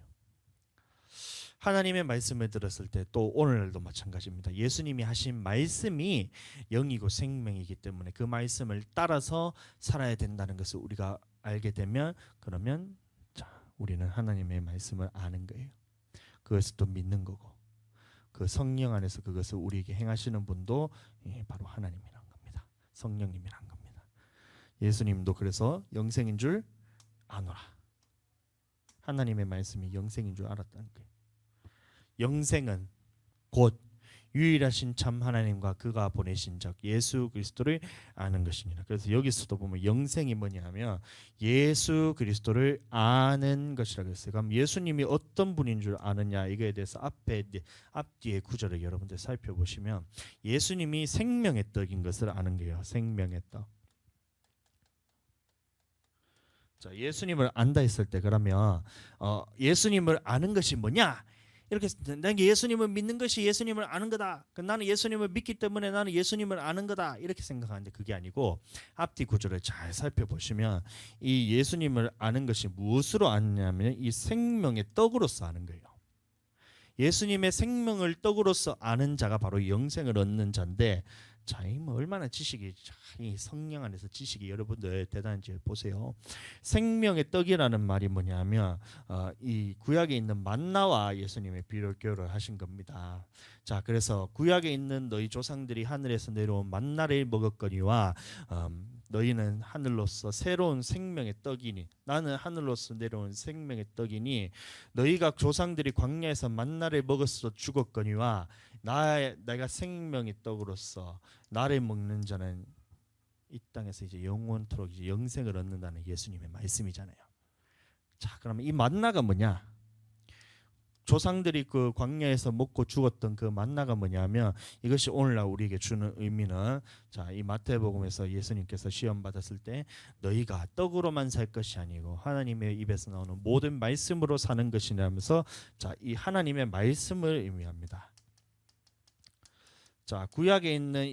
하나님의 말씀을 들었을 때 또 오늘도 마찬가지입니다. 예수님이 하신 말씀이 영이고 생명이기 때문에 그 말씀을 따라서 살아야 된다는 것을 우리가 알게 되면 그러면 자, 우리는 하나님의 말씀을 아는 거예요. 그것을 또 믿는 거고 그 성령 안에서 그것을 우리에게 행하시는 분도 바로 하나님이란 겁니다. 성령님이란 겁니다. 예수님도 그래서 영생인 줄 아노라. 하나님의 말씀이 영생인 줄 알았다는 거예요. 영생은 곧 유일하신 참 하나님과 그가 보내신 적 예수 그리스도를 아는 것이니라. 그래서 여기서도 보면 영생이 뭐냐면 예수 그리스도를 아는 것이라고 했어요. 그럼 예수님이 어떤 분인 줄 아느냐 이거에 대해서 앞뒤의 구절을 여러분들 살펴보시면 예수님이 생명의 떡인 것을 아는 거예요. 생명의 떡. 자, 예수님을 안다 했을 때 그러면 예수님을 아는 것이 뭐냐? 이렇게 나는 예수님을 믿는 것이 예수님을 아는 거다. 나는 예수님을 믿기 때문에 나는 예수님을 아는 거다. 이렇게 생각하는데 그게 아니고 앞뒤 구절을 잘 살펴보시면 이 예수님을 아는 것이 무엇으로 아느냐면 이 생명의 떡으로서 아는 거예요. 예수님의 생명을 떡으로서 아는 자가 바로 영생을 얻는 자인데 자, 뭐 얼마나 지식이 이 성령 안에서 지식이 여러분들 대단한지 보세요. 생명의 떡이라는 말이 뭐냐면 이 구약에 있는 만나와 예수님의 비교를 하신 겁니다. 자, 그래서 구약에 있는 너희 조상들이 하늘에서 내려온 만나를 먹었거니와 너희는 하늘로서 새로운 생명의 떡이니 나는 하늘로서 내려온 생명의 떡이니 너희가 조상들이 광야에서 만나를 먹었어 죽었거니와 내가 생명의 떡으로서 나를 먹는 자는 이 땅에서 이제 영원토록 이제 영생을 얻는다는 예수님의 말씀이잖아요. 자, 그러면 이 만나가 뭐냐? 조상들이 그 광야에서 먹고 죽었던 그 만나가 뭐냐면 이것이 오늘날 우리에게 주는 의미는 자, 이 마태복음에서 예수님께서 시험 받았을 때 너희가 떡으로만 살 것이 아니고 하나님의 입에서 나오는 모든 말씀으로 사는 것이라면서 자, 이 하나님의 말씀을 의미합니다. 자, 구약에 있는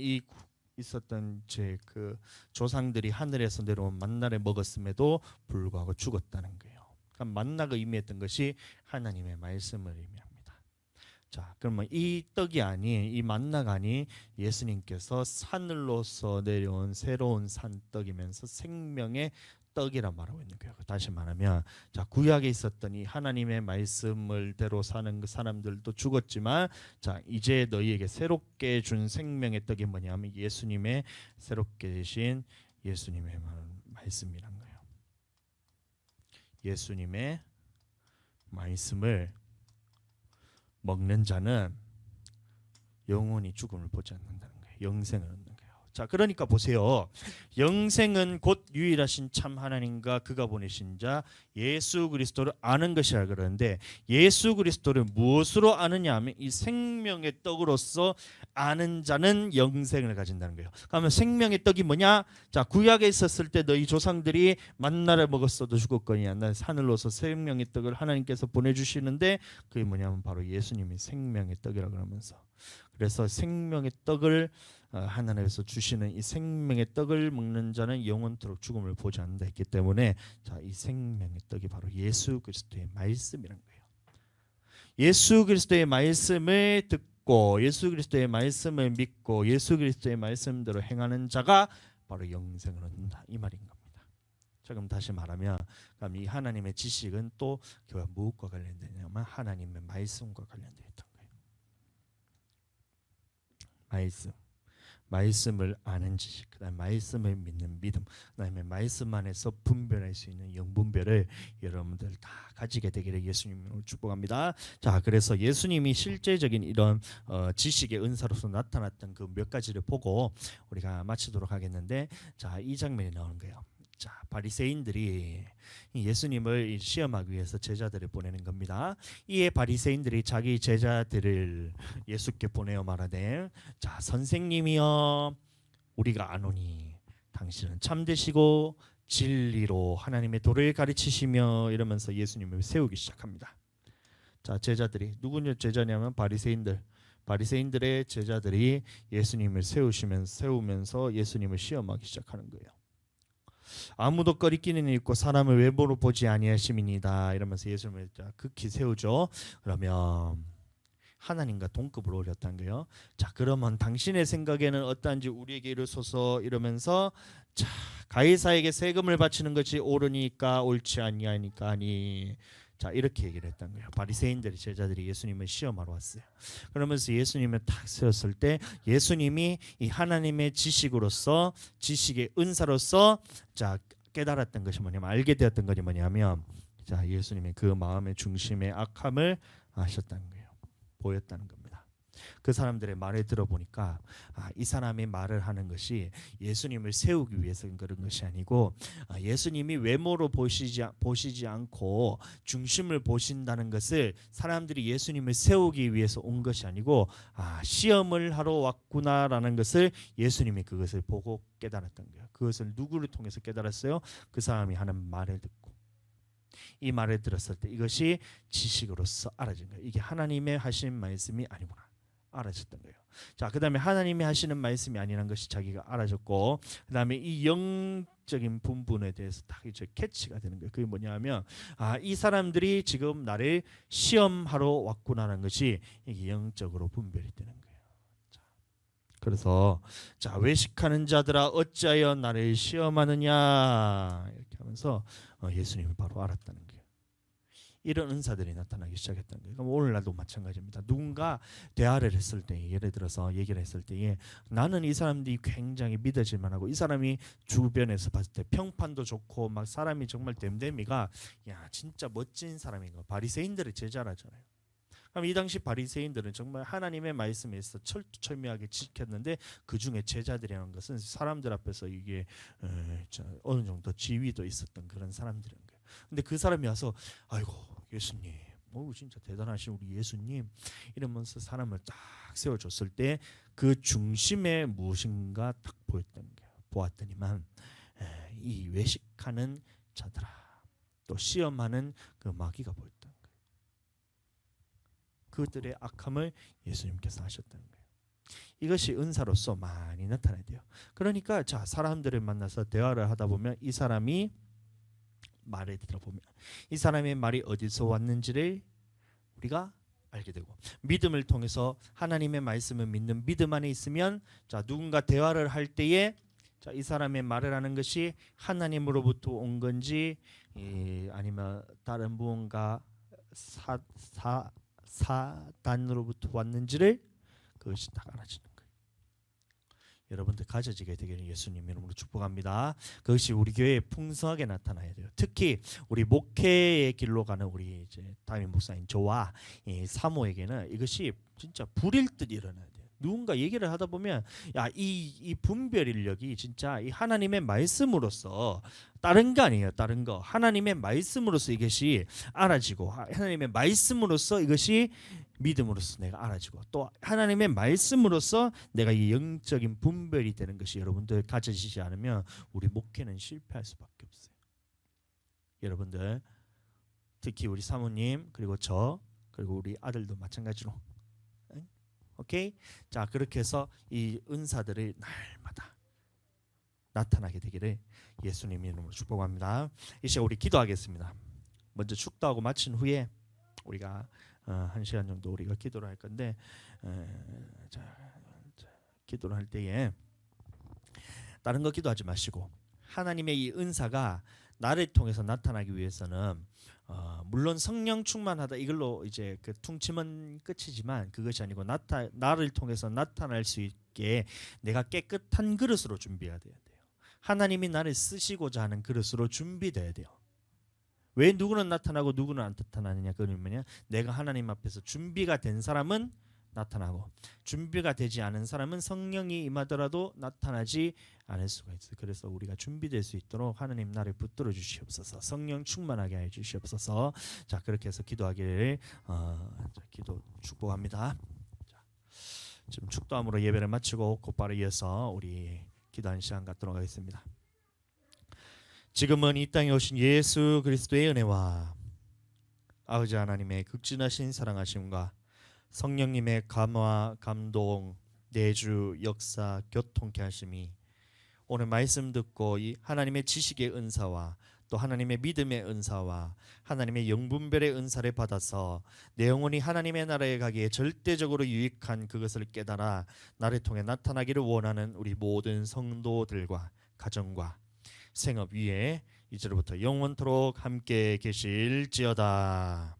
있었던 제 그 조상들이 하늘에서 내려온 만나를 먹었음에도 불구하고 죽었다는 거예요. 그러니까 만나가 의미했던 것이 하나님의 말씀을 의미합니다. 자, 그러면 이 떡이 아닌 이 만나가 아닌 예수님께서 하늘로서 내려온 새로운 산떡이면서 생명의 떡이란 말하고 있는 거예요. 다시 말하면 자 구약에 있었던 이 하나님의 말씀을대로 사는 그 사람들도 죽었지만 자 이제 너희에게 새롭게 준 생명의 떡이 뭐냐면 예수님의 새롭게 되신 예수님의 말씀이란 거예요. 예수님의 말씀을 먹는 자는 영원히 죽음을 보지 않는다는 거예요. 영생을 얻는 거예요. 자, 그러니까 보세요. 영생은 곧 유일하신 참 하나님과 그가 보내신 자 예수 그리스도를 아는 것이라 그러는데 예수 그리스도를 무엇으로 아느냐 하면 이 생명의 떡으로서 아는 자는 영생을 가진다는 거예요. 그러면 생명의 떡이 뭐냐? 자, 구약에 있었을 때 너희 조상들이 만나를 먹었어도 죽었거니와 난 하늘로서 생명의 떡을 하나님께서 보내주시는데 그게 뭐냐면 바로 예수님이 생명의 떡이라 그러면서 그래서 생명의 떡을 하나님께서 주시는 이 생명의 떡을 먹는 자는 영원토록 죽음을 보지 않는다 했기 때문에 자, 이 생명의 떡이 바로 예수 그리스도의 말씀이란 거예요. 예수 그리스도의 말씀을 듣고 예수 그리스도의 말씀을 믿고 예수 그리스도의 말씀대로 행하는 자가 바로 영생을 얻는다 이 말인 겁니다. 자, 그럼 다시 말하면 그럼 이 하나님의 지식은 또 교회 무엇과 관련되냐면 하나님의 말씀과 관련되어 있던 거예요. 말씀을 아는 지식, 그다음에 말씀을 믿는 믿음, 그다음에 말씀 안에서 분별할 수 있는 영분별을 여러분들 다 가지게 되기를 예수님으로 축복합니다. 자, 그래서 예수님이 실제적인 이런 지식의 은사로서 나타났던 그 몇 가지를 보고 우리가 마치도록 하겠는데, 자, 이 장면이 나오는 거예요. 자, 바리새인들이 예수님을 시험하기 위해서 제자들을 보내는 겁니다. 이에 바리새인들이 자기 제자들을 예수께 보내어 말하되 자 선생님이여 우리가 아노니 당신은 참되시고 진리로 하나님의 도를 가르치시며 이러면서 예수님을 세우기 시작합니다. 자 제자들이 누구냐 제자냐면 바리새인들의 제자들이 예수님을 세우면서 예수님을 시험하기 시작하는 거예요. 아무도 꺼리끼는 일 있고 사람을 외모로 보지 아니하심이니이다 이러면서 예수님을 극히 세우죠. 그러면 하나님과 동급으로 올렸다는 거예요. 자 그러면 당신의 생각에는 어떠한지 우리에게 이르소서 이러면서 자 가이사에게 세금을 바치는 것이 옳으니까 옳지 아니하니까 하니 자 이렇게 얘기를 했던 거예요. 바리새인들이 제자들이 예수님을 시험하러 왔어요. 그러면서 예수님을 탁 세웠을 때 예수님이 이 하나님의 지식으로서 지식의 은사로서 자 깨달았던 것이 뭐냐면 알게 되었던 것이 뭐냐면 자 예수님의 그 마음의 중심의 악함을 아셨다는 거예요. 보였다는 겁니다. 그 사람들의 말을 들어보니까 이 사람의 말을 하는 것이 예수님을 세우기 위해서 그런 것이 아니고 예수님이 외모로 보시지 않고 중심을 보신다는 것을 사람들이 예수님을 세우기 위해서 온 것이 아니고 시험을 하러 왔구나라는 것을 예수님이 그것을 보고 깨달았던 거예요. 그것을 누구를 통해서 깨달았어요? 그 사람이 하는 말을 듣고 이 말을 들었을 때 이것이 지식으로서 알아진 거예요. 이게 하나님의 하신 말씀이 아니구나 알아졌던 거예요. 자, 그다음에 하나님이 하시는 말씀이 아니라는 것이 자기가 알아졌고, 그다음에 이 영적인 분분에 대해서 딱 이제 캐치가 되는 거예요. 그게 뭐냐면 이 사람들이 지금 나를 시험하러 왔구나라는 것이 이게 영적으로 분별이 되는 거예요. 자, 그래서 자 외식하는 자들아 어찌하여 나를 시험하느냐 이렇게 하면서 예수님을 바로 알았다는 거예요. 이런 은사들이 나타나기 시작했던 거예요. 그럼 오늘날도 마찬가지입니다. 누군가 대화를 했을 때 예를 들어서 얘기를 했을 때에 나는 이 사람들이 굉장히 믿어질 만하고 이 사람이 주변에서 봤을 때 평판도 좋고 막 사람이 정말 됨됨이가 야 진짜 멋진 사람인 거 바리새인들의 제자라잖아요. 그럼 이 당시 바리새인들은 정말 하나님의 말씀에서 철두철미하게 지켰는데 그 중에 제자들이라는 것은 사람들 앞에서 이게 어느 정도 지위도 있었던 그런 사람들인 거예요. 근데 그 사람이 와서 아이고 예수님 진짜 대단하신 우리 예수님 이러면서 사람을 딱 세워줬을 때 그 중심에 무엇인가 딱 보았더니만 이 외식하는 자들아 또 시험하는 그 마귀가 보였던 거예요. 그들의 악함을 예수님께서 하셨다는 거예요. 이것이 은사로서 많이 나타나야 돼요. 그러니까 자 사람들을 만나서 대화를 하다 보면 이 사람이 말을 들어보면 이 사람의 말이 어디서 왔는지를 우리가 알게 되고 믿음을 통해서 하나님의 말씀을 믿는 믿음 안에 있으면 자 누군가 대화를 할 때에 자, 이 사람의 말을 하는 것이 하나님으로부터 온 건지 아니면 다른 무언가 사단으로부터 왔는지를 그것이 딱 알아지는 거예요. 여러분들 가져지게 되기를 예수님 이름으로 축복합니다. 그것이 우리 교회에 풍성하게 나타나야 돼요. 특히 우리 목회의 길로 가는 우리 이제 담임 목사인 저와 이 사모에게는 이것이 진짜 불일 듯 일어나야 돼요. 누군가 얘기를 하다 보면 이 분별 인력이 진짜 이 하나님의 말씀으로서 다른 거 아니에요. 다른 거 하나님의 말씀으로서 이것이 알아지고 하나님의 말씀으로서 이것이 믿음으로써 내가 알아지고 또 하나님의 말씀으로써 내가 이 영적인 분별이 되는 것이 여러분들 가져지지 않으면 우리 목회는 실패할 수밖에 없어요. 여러분들 특히 우리 사모님 그리고 저 그리고 우리 아들도 마찬가지로 오케이? 자 그렇게 해서 이 은사들이 날마다 나타나게 되기를 예수님 이름으로 축복합니다. 이제 우리 기도하겠습니다. 먼저 축도하고 마친 후에 우리가 1시간 정도 우리가 기도를 할 건데 기도를 할 때에 다른 거 기도하지 마시고 하나님의 이 은사가 나를 통해서 나타나기 위해서는 물론 성령 충만하다 이걸로 이제 그 퉁치면 끝이지만 그것이 아니고 나를 통해서 나타날 수 있게 내가 깨끗한 그릇으로 준비해야 돼요. 하나님이 나를 쓰시고자 하는 그릇으로 준비돼야 돼요. 왜 누구는 나타나고 누구는 안 나타나느냐 그러면요 내가 하나님 앞에서 준비가 된 사람은 나타나고 준비가 되지 않은 사람은 성령이 임하더라도 나타나지 않을 수가 있어요. 그래서 우리가 준비될 수 있도록 하나님 나를 붙들어 주시옵소서. 성령 충만하게 해 주시옵소서. 자 그렇게 해서 기도하기를 기도 축복합니다. 자, 지금 축도함으로 예배를 마치고 곧바로 이어서 우리 기도하는 시간 갖도록 하겠습니다. 지금은 이 땅에 오신 예수 그리스도의 은혜와 아버지 하나님의 극진하신 사랑하심과 성령님의 감화, 감동, 내주, 역사, 교통케 하심이 오늘 말씀 듣고 이 하나님의 지식의 은사와 또 하나님의 믿음의 은사와 하나님의 영분별의 은사를 받아서 내 영혼이 하나님의 나라에 가기에 절대적으로 유익한 그것을 깨달아 나를 통해 나타나기를 원하는 우리 모든 성도들과 가정과 생업 위에 이제로부터 영원토록 함께 계실지어다.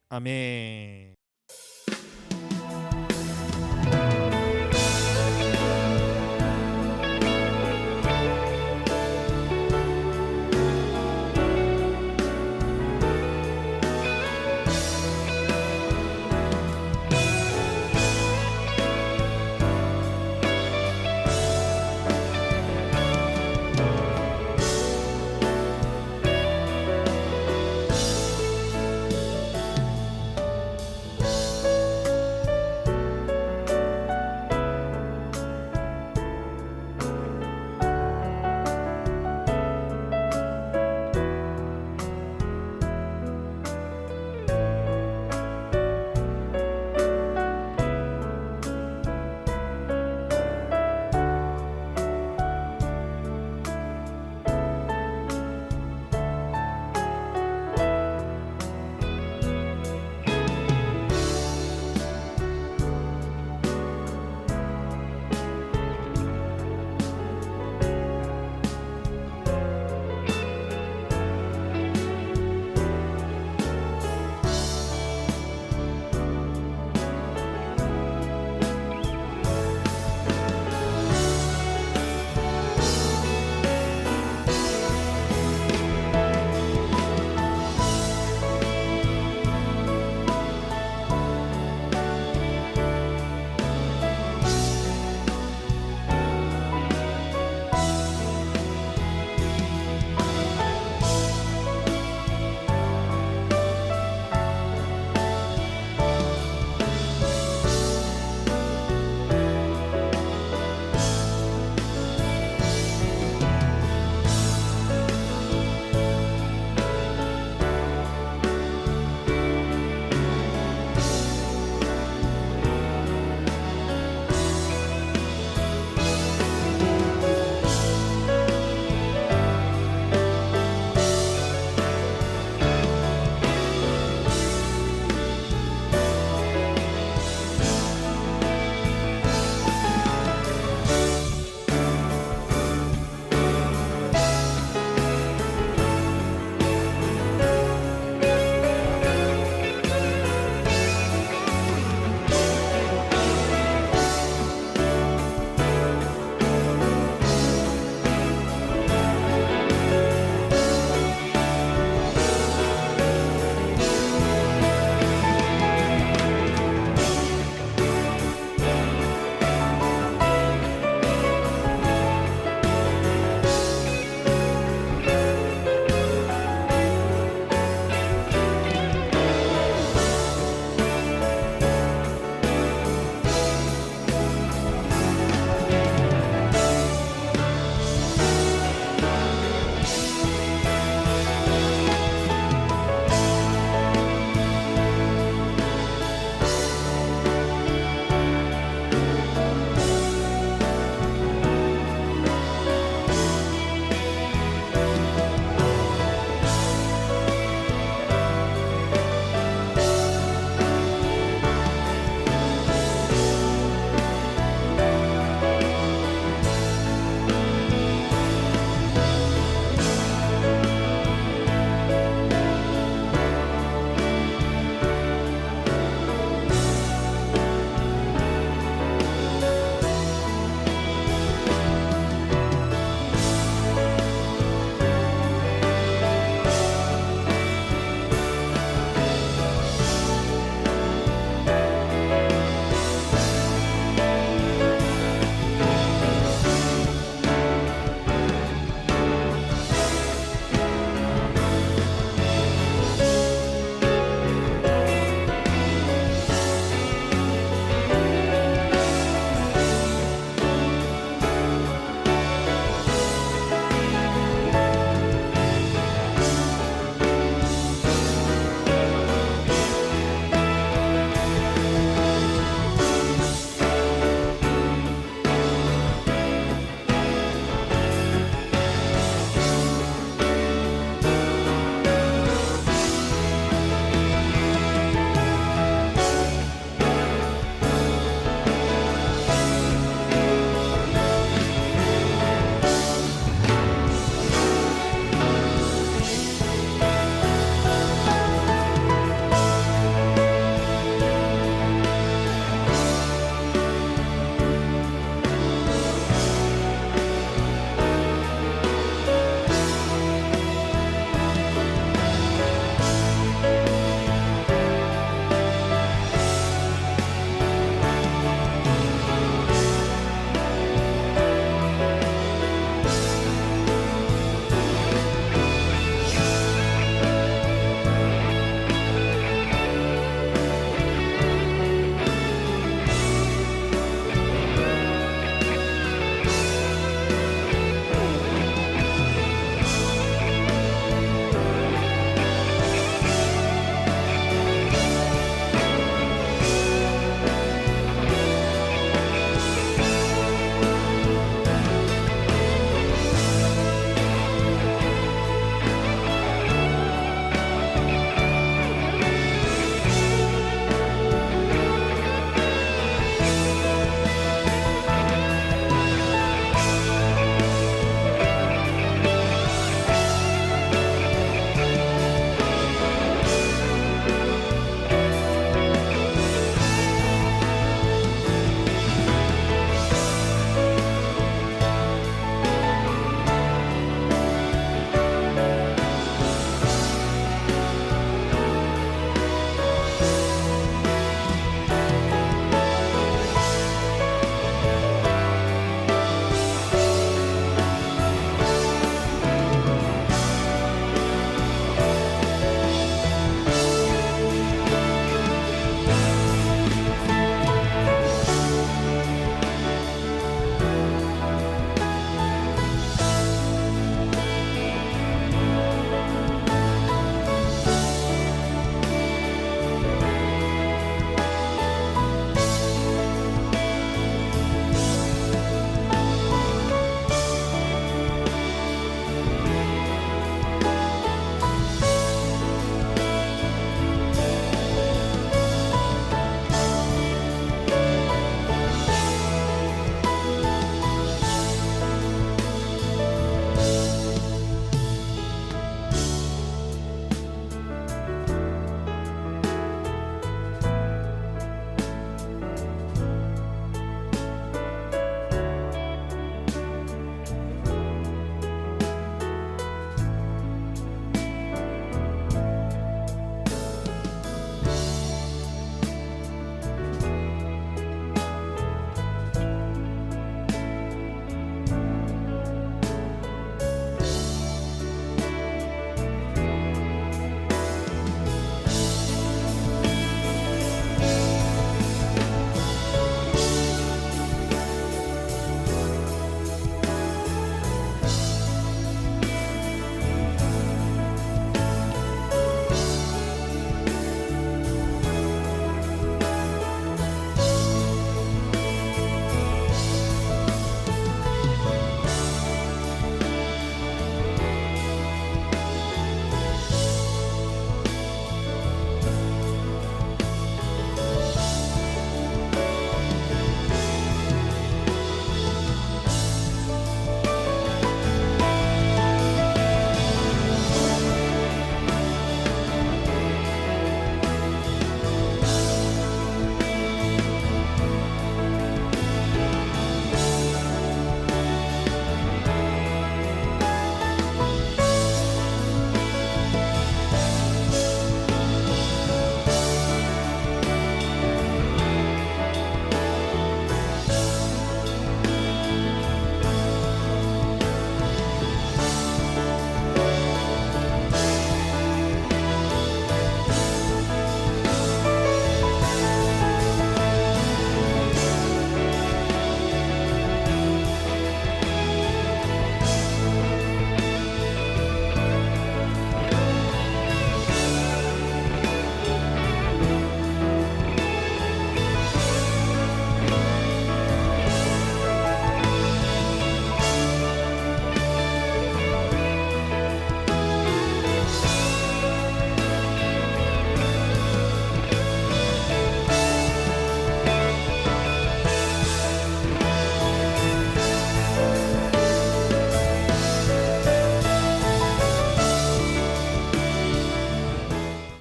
아멘.